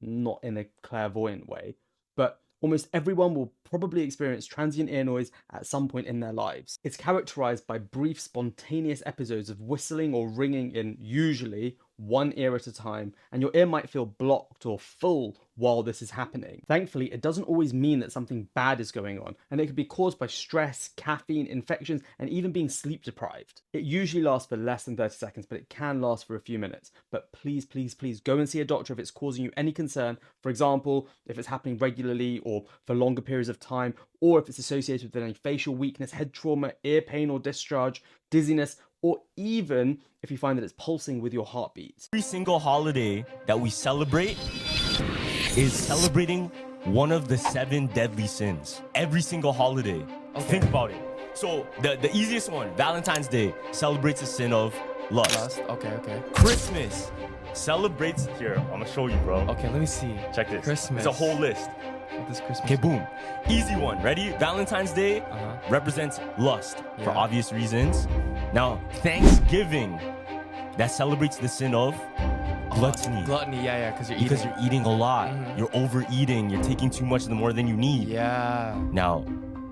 Not in a clairvoyant way, but almost everyone will probably experience transient ear noise at some point in their lives. It's characterized by brief, spontaneous episodes of whistling or ringing in usually one ear at a time, and your ear might feel blocked or full while this is happening. Thankfully, it doesn't always mean that something bad is going on, and it could be caused by stress, caffeine, infections, and even being sleep deprived. It usually lasts for less than 30 seconds, but it can last for a few minutes. But please, please, please go and see a doctor if it's causing you any concern. For example, if it's happening regularly or for longer periods of time, or if it's associated with any facial weakness, head trauma, ear pain or discharge, dizziness, or even if you find that it's pulsing with your heartbeat. Every single holiday that we celebrate is celebrating one of the 7 deadly sins. Every single holiday. Okay. Think about it. So the easiest one, Valentine's Day, celebrates the sin of lust. Okay. Christmas celebrates, here, I'm gonna show you, bro. Okay, let me see. Check this. Christmas. It's a whole list. What does Christmas Okay, boom. Easy one. Ready? Valentine's Day represents lust for obvious reasons. Now, Thanksgiving, that celebrates the sin of gluttony. Gluttony, yeah, because you're eating a lot. You're overeating. You're taking too much more than you need. Yeah. Now,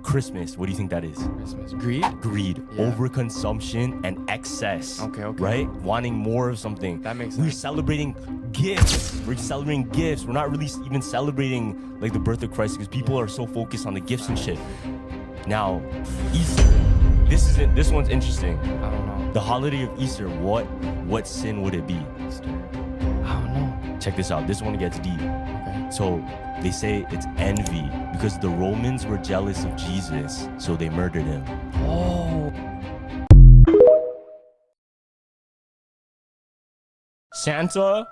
Christmas, what do you think that is? Christmas. Greed? Greed. Yeah. Overconsumption and excess. Okay. Right? Wanting more of something. That makes We're sense. celebrating gifts. We're celebrating gifts. We're not really even celebrating like the birth of Christ because people are so focused on the gifts and shit. Now, Easter. This one's interesting. I don't know. The holiday of Easter, what sin would it be? Easter. I don't know. Check this out. This one gets deep. Okay. So they say it's envy because the Romans were jealous of Jesus, so they murdered him. Oh. Santa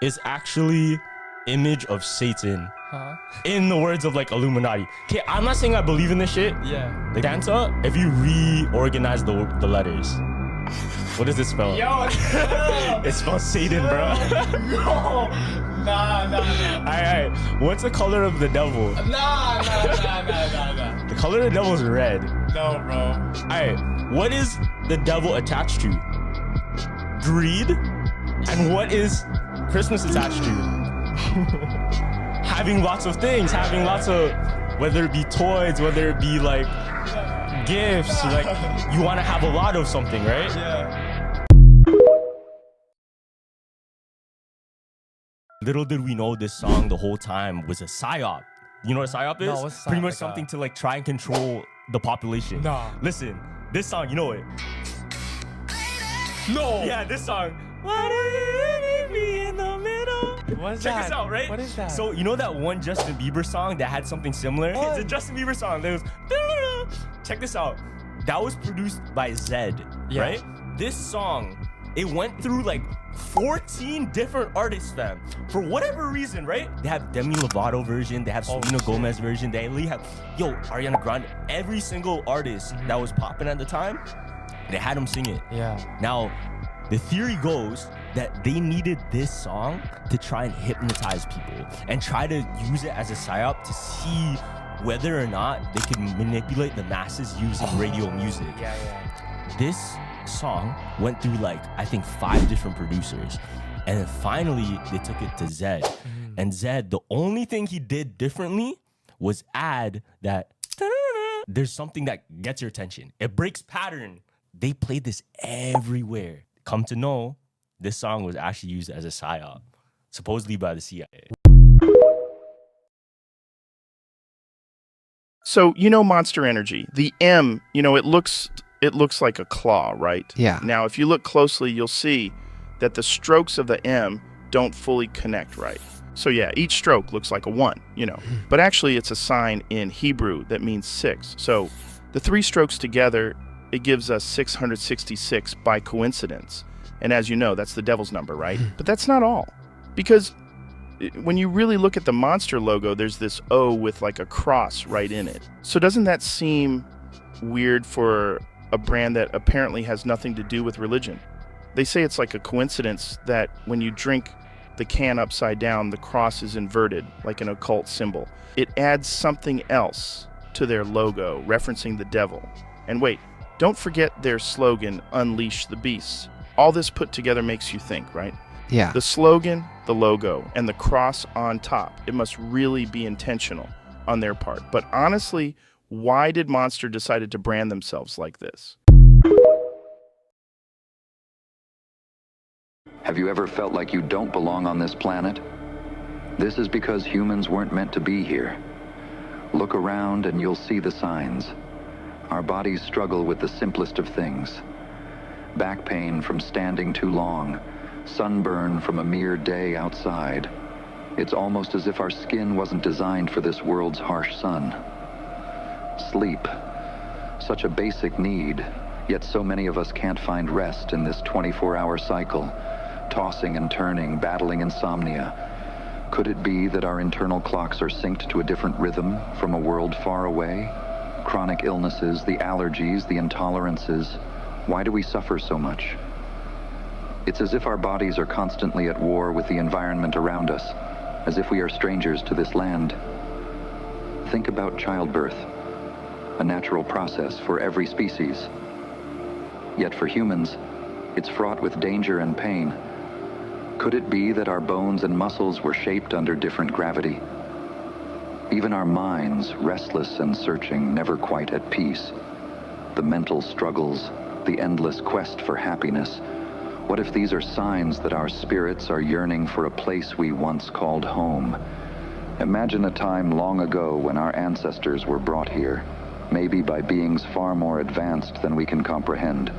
is actually image of Satan. Huh? In the words of like Illuminati. Okay, I'm not saying I believe in this shit. Yeah. Like Santa, if you reorganize the letters, what does it spell? Yo, it spells Satan, bro. No. Nah. Alright, what's the color of the devil? Nah. The color of the devil is red. No, bro. Alright, what is the devil attached to? Greed. And what is Christmas attached to? Having lots of things, having lots of, whether it be toys, whether it be like gifts, like you want to have a lot of something, right? Yeah. Little did we know this song the whole time was a psyop. You know what a psyop is? No, what's a psyop? Pretty much something to like try and control the population. Nah. Listen, this song, you know it. No. Yeah, this song. Why do you leave me in the middle? What's Check that? this out, right? What is that? So you know that one Justin Bieber song that had something similar? What? It's a Justin Bieber song. That was. Check this out. That was produced by Zed, Yeah. right? This song, it went through like 14 different artists, fam. For whatever reason, right? They have Demi Lovato version, they have Selena Gomez version, they have, Ariana Grande. Every single artist that was popping at the time, they had them sing it. Yeah. Now, the theory goes that they needed this song to try and hypnotize people and try to use it as a psyop to see whether or not they could manipulate the masses using radio music. Yeah. This song went through like, I think 5 different producers. And then finally, they took it to Zed. And Zed, the only thing he did differently was add that there's something that gets your attention. It breaks pattern. They played this everywhere. Come to know, this song was actually used as a psyop, supposedly by the CIA. So, you know Monster Energy. The M, you know, it looks like a claw, right? Yeah. Now, if you look closely, you'll see that the strokes of the M don't fully connect right. So yeah, each stroke looks like a 1, you know. But actually, it's a sign in Hebrew that means 6. So the 3 strokes together, it gives us 666 by coincidence. And as you know, that's the devil's number, right? But that's not all. Because when you really look at the Monster logo, there's this O with like a cross right in it. So doesn't that seem weird for a brand that apparently has nothing to do with religion? They say it's like a coincidence that when you drink the can upside down, the cross is inverted, like an occult symbol. It adds something else to their logo, referencing the devil. And wait, don't forget their slogan, Unleash the Beasts. All this put together makes you think, right? Yeah. The slogan, the logo, and the cross on top, it must really be intentional on their part. But honestly, why did Monster decide to brand themselves like this? Have you ever felt like you don't belong on this planet? This is because humans weren't meant to be here. Look around and you'll see the signs. Our bodies struggle with the simplest of things. Back pain from standing too long, sunburn from a mere day outside. It's almost as if our skin wasn't designed for this world's harsh sun. Sleep, such a basic need, yet so many of us can't find rest in this 24-hour cycle, tossing and turning, battling insomnia. Could it be that our internal clocks are synced to a different rhythm from a world far away? Chronic illnesses, the allergies, the intolerances. Why do we suffer so much? It's as if our bodies are constantly at war with the environment around us, as if we are strangers to this land. Think about childbirth, a natural process for every species. Yet for humans, it's fraught with danger and pain. Could it be that our bones and muscles were shaped under different gravity? Even our minds, restless and searching, never quite at peace. The mental struggles, the endless quest for happiness. What if these are signs that our spirits are yearning for a place we once called home? Imagine a time long ago when our ancestors were brought here, maybe by beings far more advanced than we can comprehend.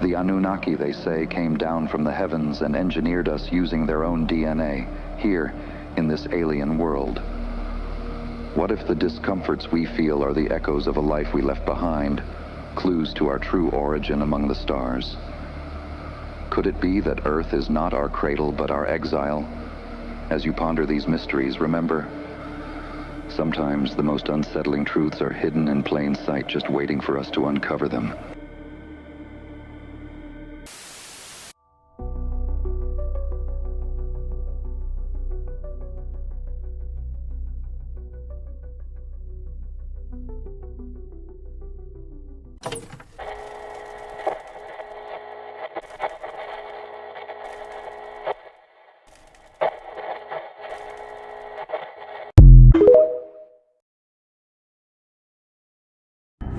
The Anunnaki, they say, came down from the heavens and engineered us using their own DNA, here in this alien world. What if the discomforts we feel are the echoes of a life we left behind, clues to our true origin among the stars? Could it be that Earth is not our cradle but our exile? As you ponder these mysteries, remember, sometimes the most unsettling truths are hidden in plain sight, just waiting for us to uncover them.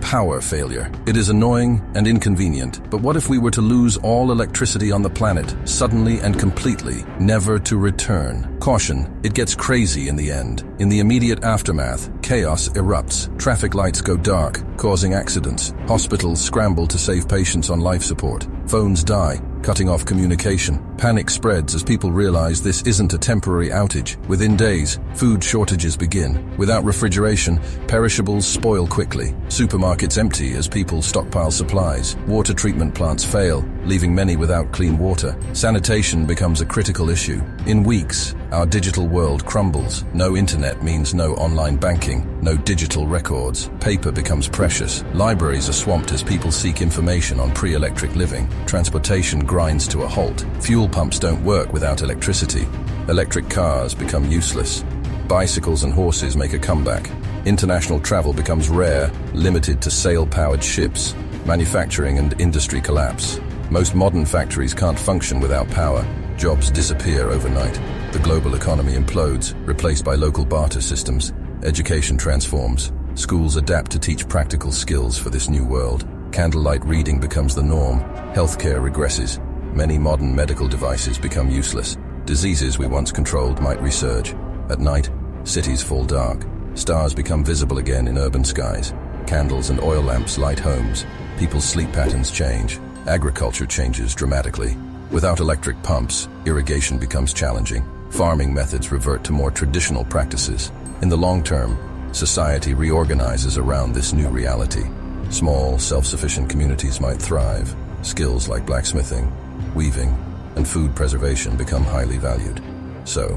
Power failure. It is annoying and inconvenient, but what if we were to lose all electricity on the planet, suddenly and completely, never to return? Caution, it gets crazy in the end. In the immediate aftermath, chaos erupts. Traffic lights go dark, causing accidents. Hospitals scramble to save patients on life support. Phones die. cutting off communication. Panic spreads as people realize this isn't a temporary outage. Within days, food shortages begin. Without refrigeration, perishables spoil quickly. Supermarkets empty as people stockpile supplies. Water treatment plants fail, leaving many without clean water. Sanitation becomes a critical issue. In weeks, our digital world crumbles. No internet means no online banking, no digital records. Paper becomes precious. Libraries are swamped as people seek information on pre-electric living. Transportation grinds to a halt. Fuel pumps don't work without electricity. Electric cars become useless. Bicycles and horses make a comeback. International travel becomes rare, limited to sail-powered ships. Manufacturing and industry collapse. Most modern factories can't function without power. Jobs disappear overnight. The global economy implodes, replaced by local barter systems. Education transforms. Schools adapt to teach practical skills for this new world. Candlelight reading becomes the norm. Healthcare regresses. Many modern medical devices become useless. Diseases we once controlled might resurge. At night, cities fall dark. Stars become visible again in urban skies. Candles and oil lamps light homes. People's sleep patterns change. Agriculture changes dramatically. Without electric pumps, irrigation becomes challenging. Farming methods revert to more traditional practices. In the long term, society reorganizes around this new reality. Small, self-sufficient communities might thrive. Skills like blacksmithing, weaving, and food preservation become highly valued. So,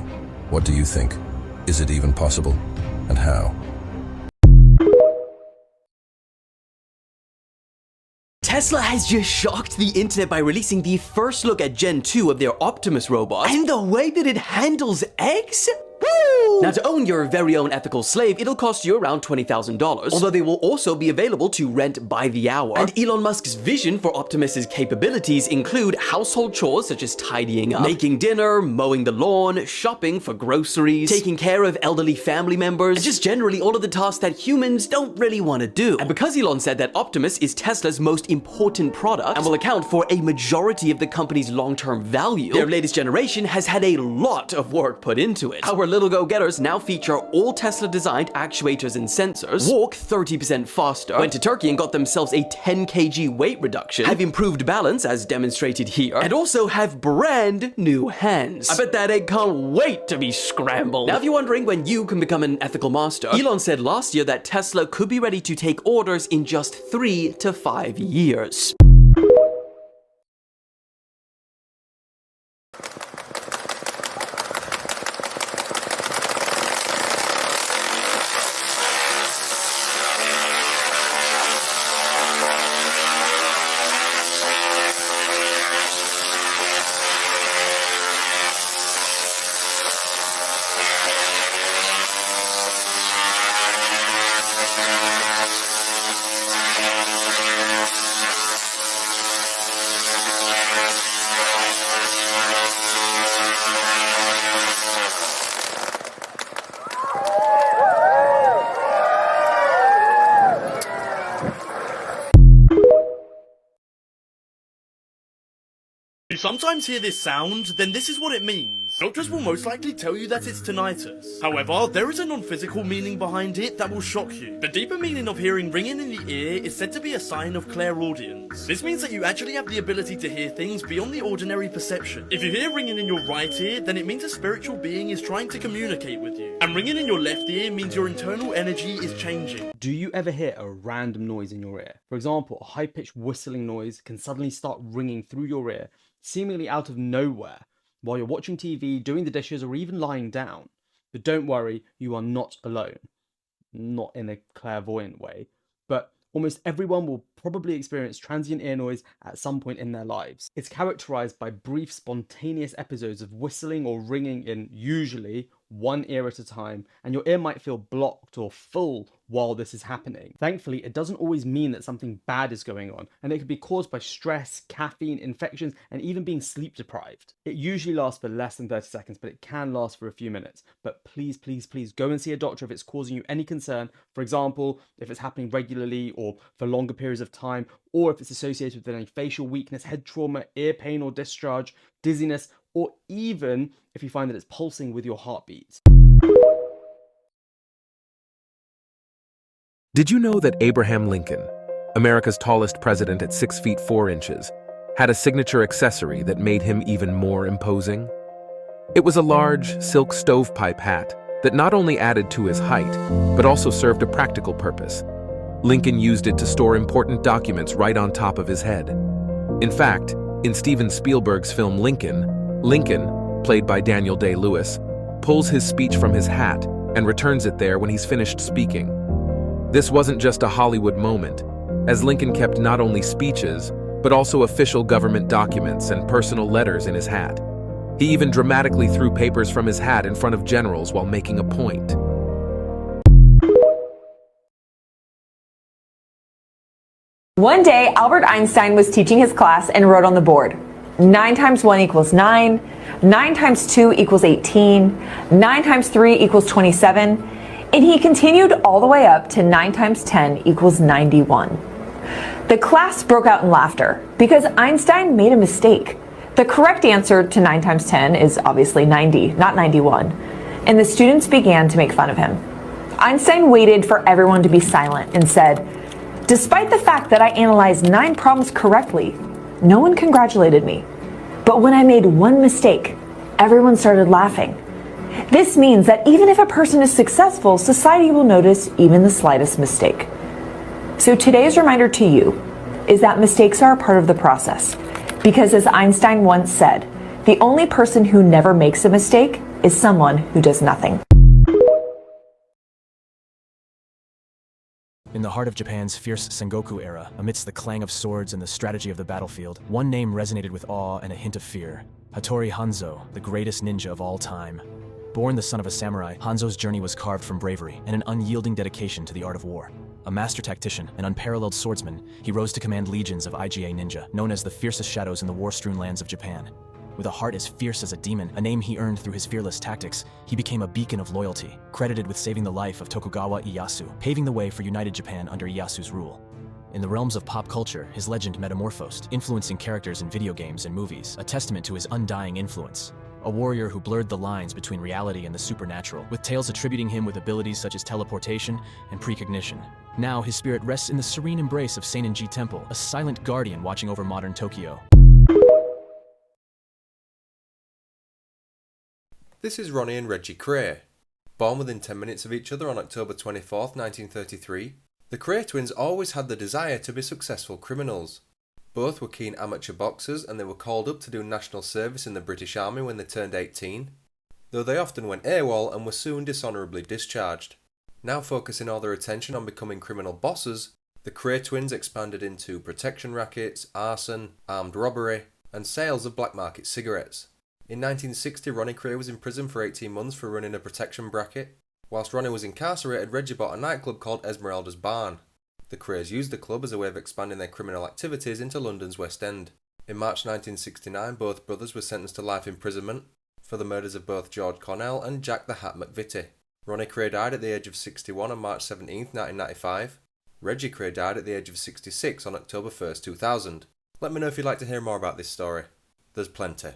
what do you think? Is it even possible? And how? Tesla has just shocked the internet by releasing the first look at Gen 2 of their Optimus robot, and the way that it handles eggs? Woo! Now, to own your very own ethical slave, it'll cost you around $20,000, although they will also be available to rent by the hour. And Elon Musk's vision for Optimus's capabilities include household chores such as tidying up, making dinner, mowing the lawn, shopping for groceries, taking care of elderly family members, and just generally all of the tasks that humans don't really want to do. And because Elon said that Optimus is Tesla's most important product and will account for a majority of the company's long-term value, their latest generation has had a lot of work put into it. Our little go-getters now feature all Tesla-designed actuators and sensors, walk 30% faster, went to Turkey and got themselves a 10 kg weight reduction, have improved balance as demonstrated here, and also have brand new hands. I bet that egg can't wait to be scrambled. Now, if you're wondering when you can become an ethical master, Elon said last year that Tesla could be ready to take orders in just 3 to 5 years. If you sometimes hear this sound, then this is what it means. Doctors will most likely tell you that it's tinnitus. However, there is a non-physical meaning behind it that will shock you. The deeper meaning of hearing ringing in the ear is said to be a sign of clairaudience. This means that you actually have the ability to hear things beyond the ordinary perception. If you hear ringing in your right ear, then it means a spiritual being is trying to communicate with you. And ringing in your left ear means your internal energy is changing. Do you ever hear a random noise in your ear? For example, a high-pitched whistling noise can suddenly start ringing through your ear, seemingly out of nowhere, while you're watching TV, doing the dishes, or even lying down. But don't worry, you are not alone. Not in a clairvoyant way, but almost everyone will probably experience transient ear noise at some point in their lives. It's characterized by brief, spontaneous episodes of whistling or ringing in usually one ear at a time, and your ear might feel blocked or full while this is happening. Thankfully, it doesn't always mean that something bad is going on, and it could be caused by stress, caffeine, infections, and even being sleep deprived. It usually lasts for less than 30 seconds, but it can last for a few minutes. But please, please, please go and see a doctor if it's causing you any concern. For example, if it's happening regularly or for longer periods of time, or if it's associated with any facial weakness, head trauma, ear pain or discharge, dizziness, or even if you find that it's pulsing with your heartbeat. Did you know that Abraham Lincoln, America's tallest president at 6 feet 4 inches, had a signature accessory that made him even more imposing. It was a large, silk stovepipe hat that not only added to his height, but also served a practical purpose. Lincoln used it to store important documents right on top of his head. In fact, in Steven Spielberg's film Lincoln, played by Daniel Day-Lewis, pulls his speech from his hat and returns it there when he's finished speaking. This wasn't just a Hollywood moment, as Lincoln kept not only speeches, but also official government documents and personal letters in his hat. He even dramatically threw papers from his hat in front of generals while making a point. One day, Albert Einstein was teaching his class and wrote on the board, 9 times 1 equals 9, 9 times 2 equals 18, 9 times 3 equals 27, and he continued all the way up to 9 times 10 equals 91. The class broke out in laughter because Einstein made a mistake. The correct answer to 9 times 10 is obviously 90, not 91, and the students began to make fun of him. Einstein waited for everyone to be silent and said, "Despite the fact that I analyzed 9 problems correctly, no one congratulated me. But when I made one mistake, everyone started laughing. This means that even if a person is successful, society will notice even the slightest mistake." So today's reminder to you is that mistakes are a part of the process. Because as Einstein once said, the only person who never makes a mistake is someone who does nothing. In the heart of Japan's fierce Sengoku era, amidst the clang of swords and the strategy of the battlefield, one name resonated with awe and a hint of fear. Hattori Hanzo, the greatest ninja of all time. Born the son of a samurai, Hanzo's journey was carved from bravery and an unyielding dedication to the art of war. A master tactician, an unparalleled swordsman, he rose to command legions of IGA ninja, known as the fiercest shadows in the war-strewn lands of Japan. With a heart as fierce as a demon, a name he earned through his fearless tactics, he became a beacon of loyalty, credited with saving the life of Tokugawa Ieyasu, paving the way for united Japan under Ieyasu's rule. In the realms of pop culture, his legend metamorphosed, influencing characters in video games and movies, a testament to his undying influence. A warrior who blurred the lines between reality and the supernatural, with tales attributing him with abilities such as teleportation and precognition. Now, his spirit rests in the serene embrace of Seininji Temple, a silent guardian watching over modern Tokyo. This is Ronnie and Reggie Cray. Born within 10 minutes of each other on October 24th, 1933, the Cray twins always had the desire to be successful criminals. Both were keen amateur boxers and they were called up to do national service in the British Army when they turned 18, though they often went AWOL and were soon dishonourably discharged. Now focusing all their attention on becoming criminal bosses, the Cray twins expanded into protection rackets, arson, armed robbery, and sales of black market cigarettes. In 1960, Ronnie Cray was in prison for 18 months for running a protection bracket. Whilst Ronnie was incarcerated, Reggie bought a nightclub called Esmeralda's Barn. The Crays used the club as a way of expanding their criminal activities into London's West End. In March 1969, both brothers were sentenced to life imprisonment for the murders of both George Cornell and Jack the Hat McVitie. Ronnie Cray died at the age of 61 on March 17, 1995. Reggie Cray died at the age of 66 on October 1st, 2000. Let me know if you'd like to hear more about this story. There's plenty.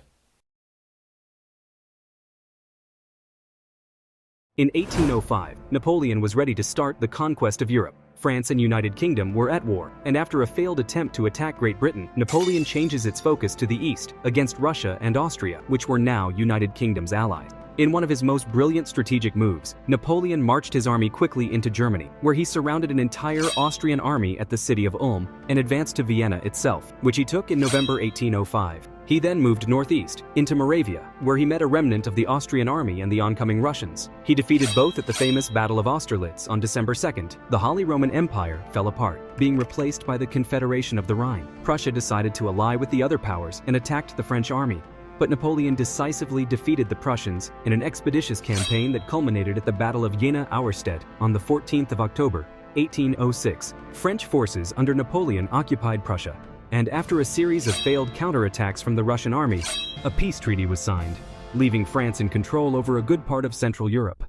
In 1805, Napoleon was ready to start the conquest of Europe. France and United Kingdom were at war, and after a failed attempt to attack Great Britain, Napoleon changes its focus to the east, against Russia and Austria, which were now United Kingdom's allies. In one of his most brilliant strategic moves, Napoleon marched his army quickly into Germany, where he surrounded an entire Austrian army at the city of Ulm and advanced to Vienna itself, which he took in November 1805. He then moved northeast, into Moravia, where he met a remnant of the Austrian army and the oncoming Russians. He defeated both at the famous Battle of Austerlitz on December 2nd. The Holy Roman Empire fell apart, being replaced by the Confederation of the Rhine. Prussia decided to ally with the other powers and attacked the French army. But Napoleon decisively defeated the Prussians in an expeditious campaign that culminated at the Battle of Jena-Auerstedt on the 14th of October, 1806. French forces under Napoleon occupied Prussia, and after a series of failed counterattacks from the Russian army, a peace treaty was signed, leaving France in control over a good part of Central Europe.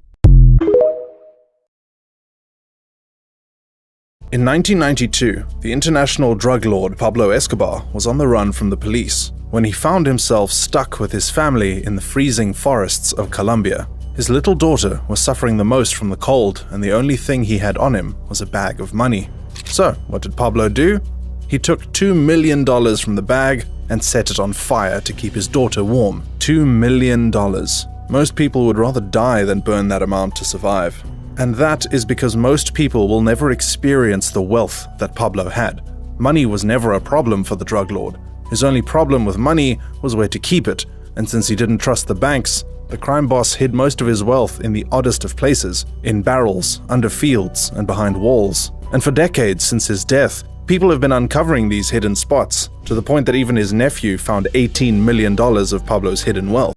In 1992, the international drug lord Pablo Escobar was on the run from the police when he found himself stuck with his family in the freezing forests of Colombia. His little daughter was suffering the most from the cold, and the only thing he had on him was a bag of money. So, what did Pablo do? He took $2 million from the bag, and set it on fire to keep his daughter warm. $2 million. Most people would rather die than burn that amount to survive. And that is because most people will never experience the wealth that Pablo had. Money was never a problem for the drug lord. His only problem with money was where to keep it, and since he didn't trust the banks, the crime boss hid most of his wealth in the oddest of places, in barrels, under fields, and behind walls. And for decades since his death, people have been uncovering these hidden spots, to the point that even his nephew found $18 million of Pablo's hidden wealth.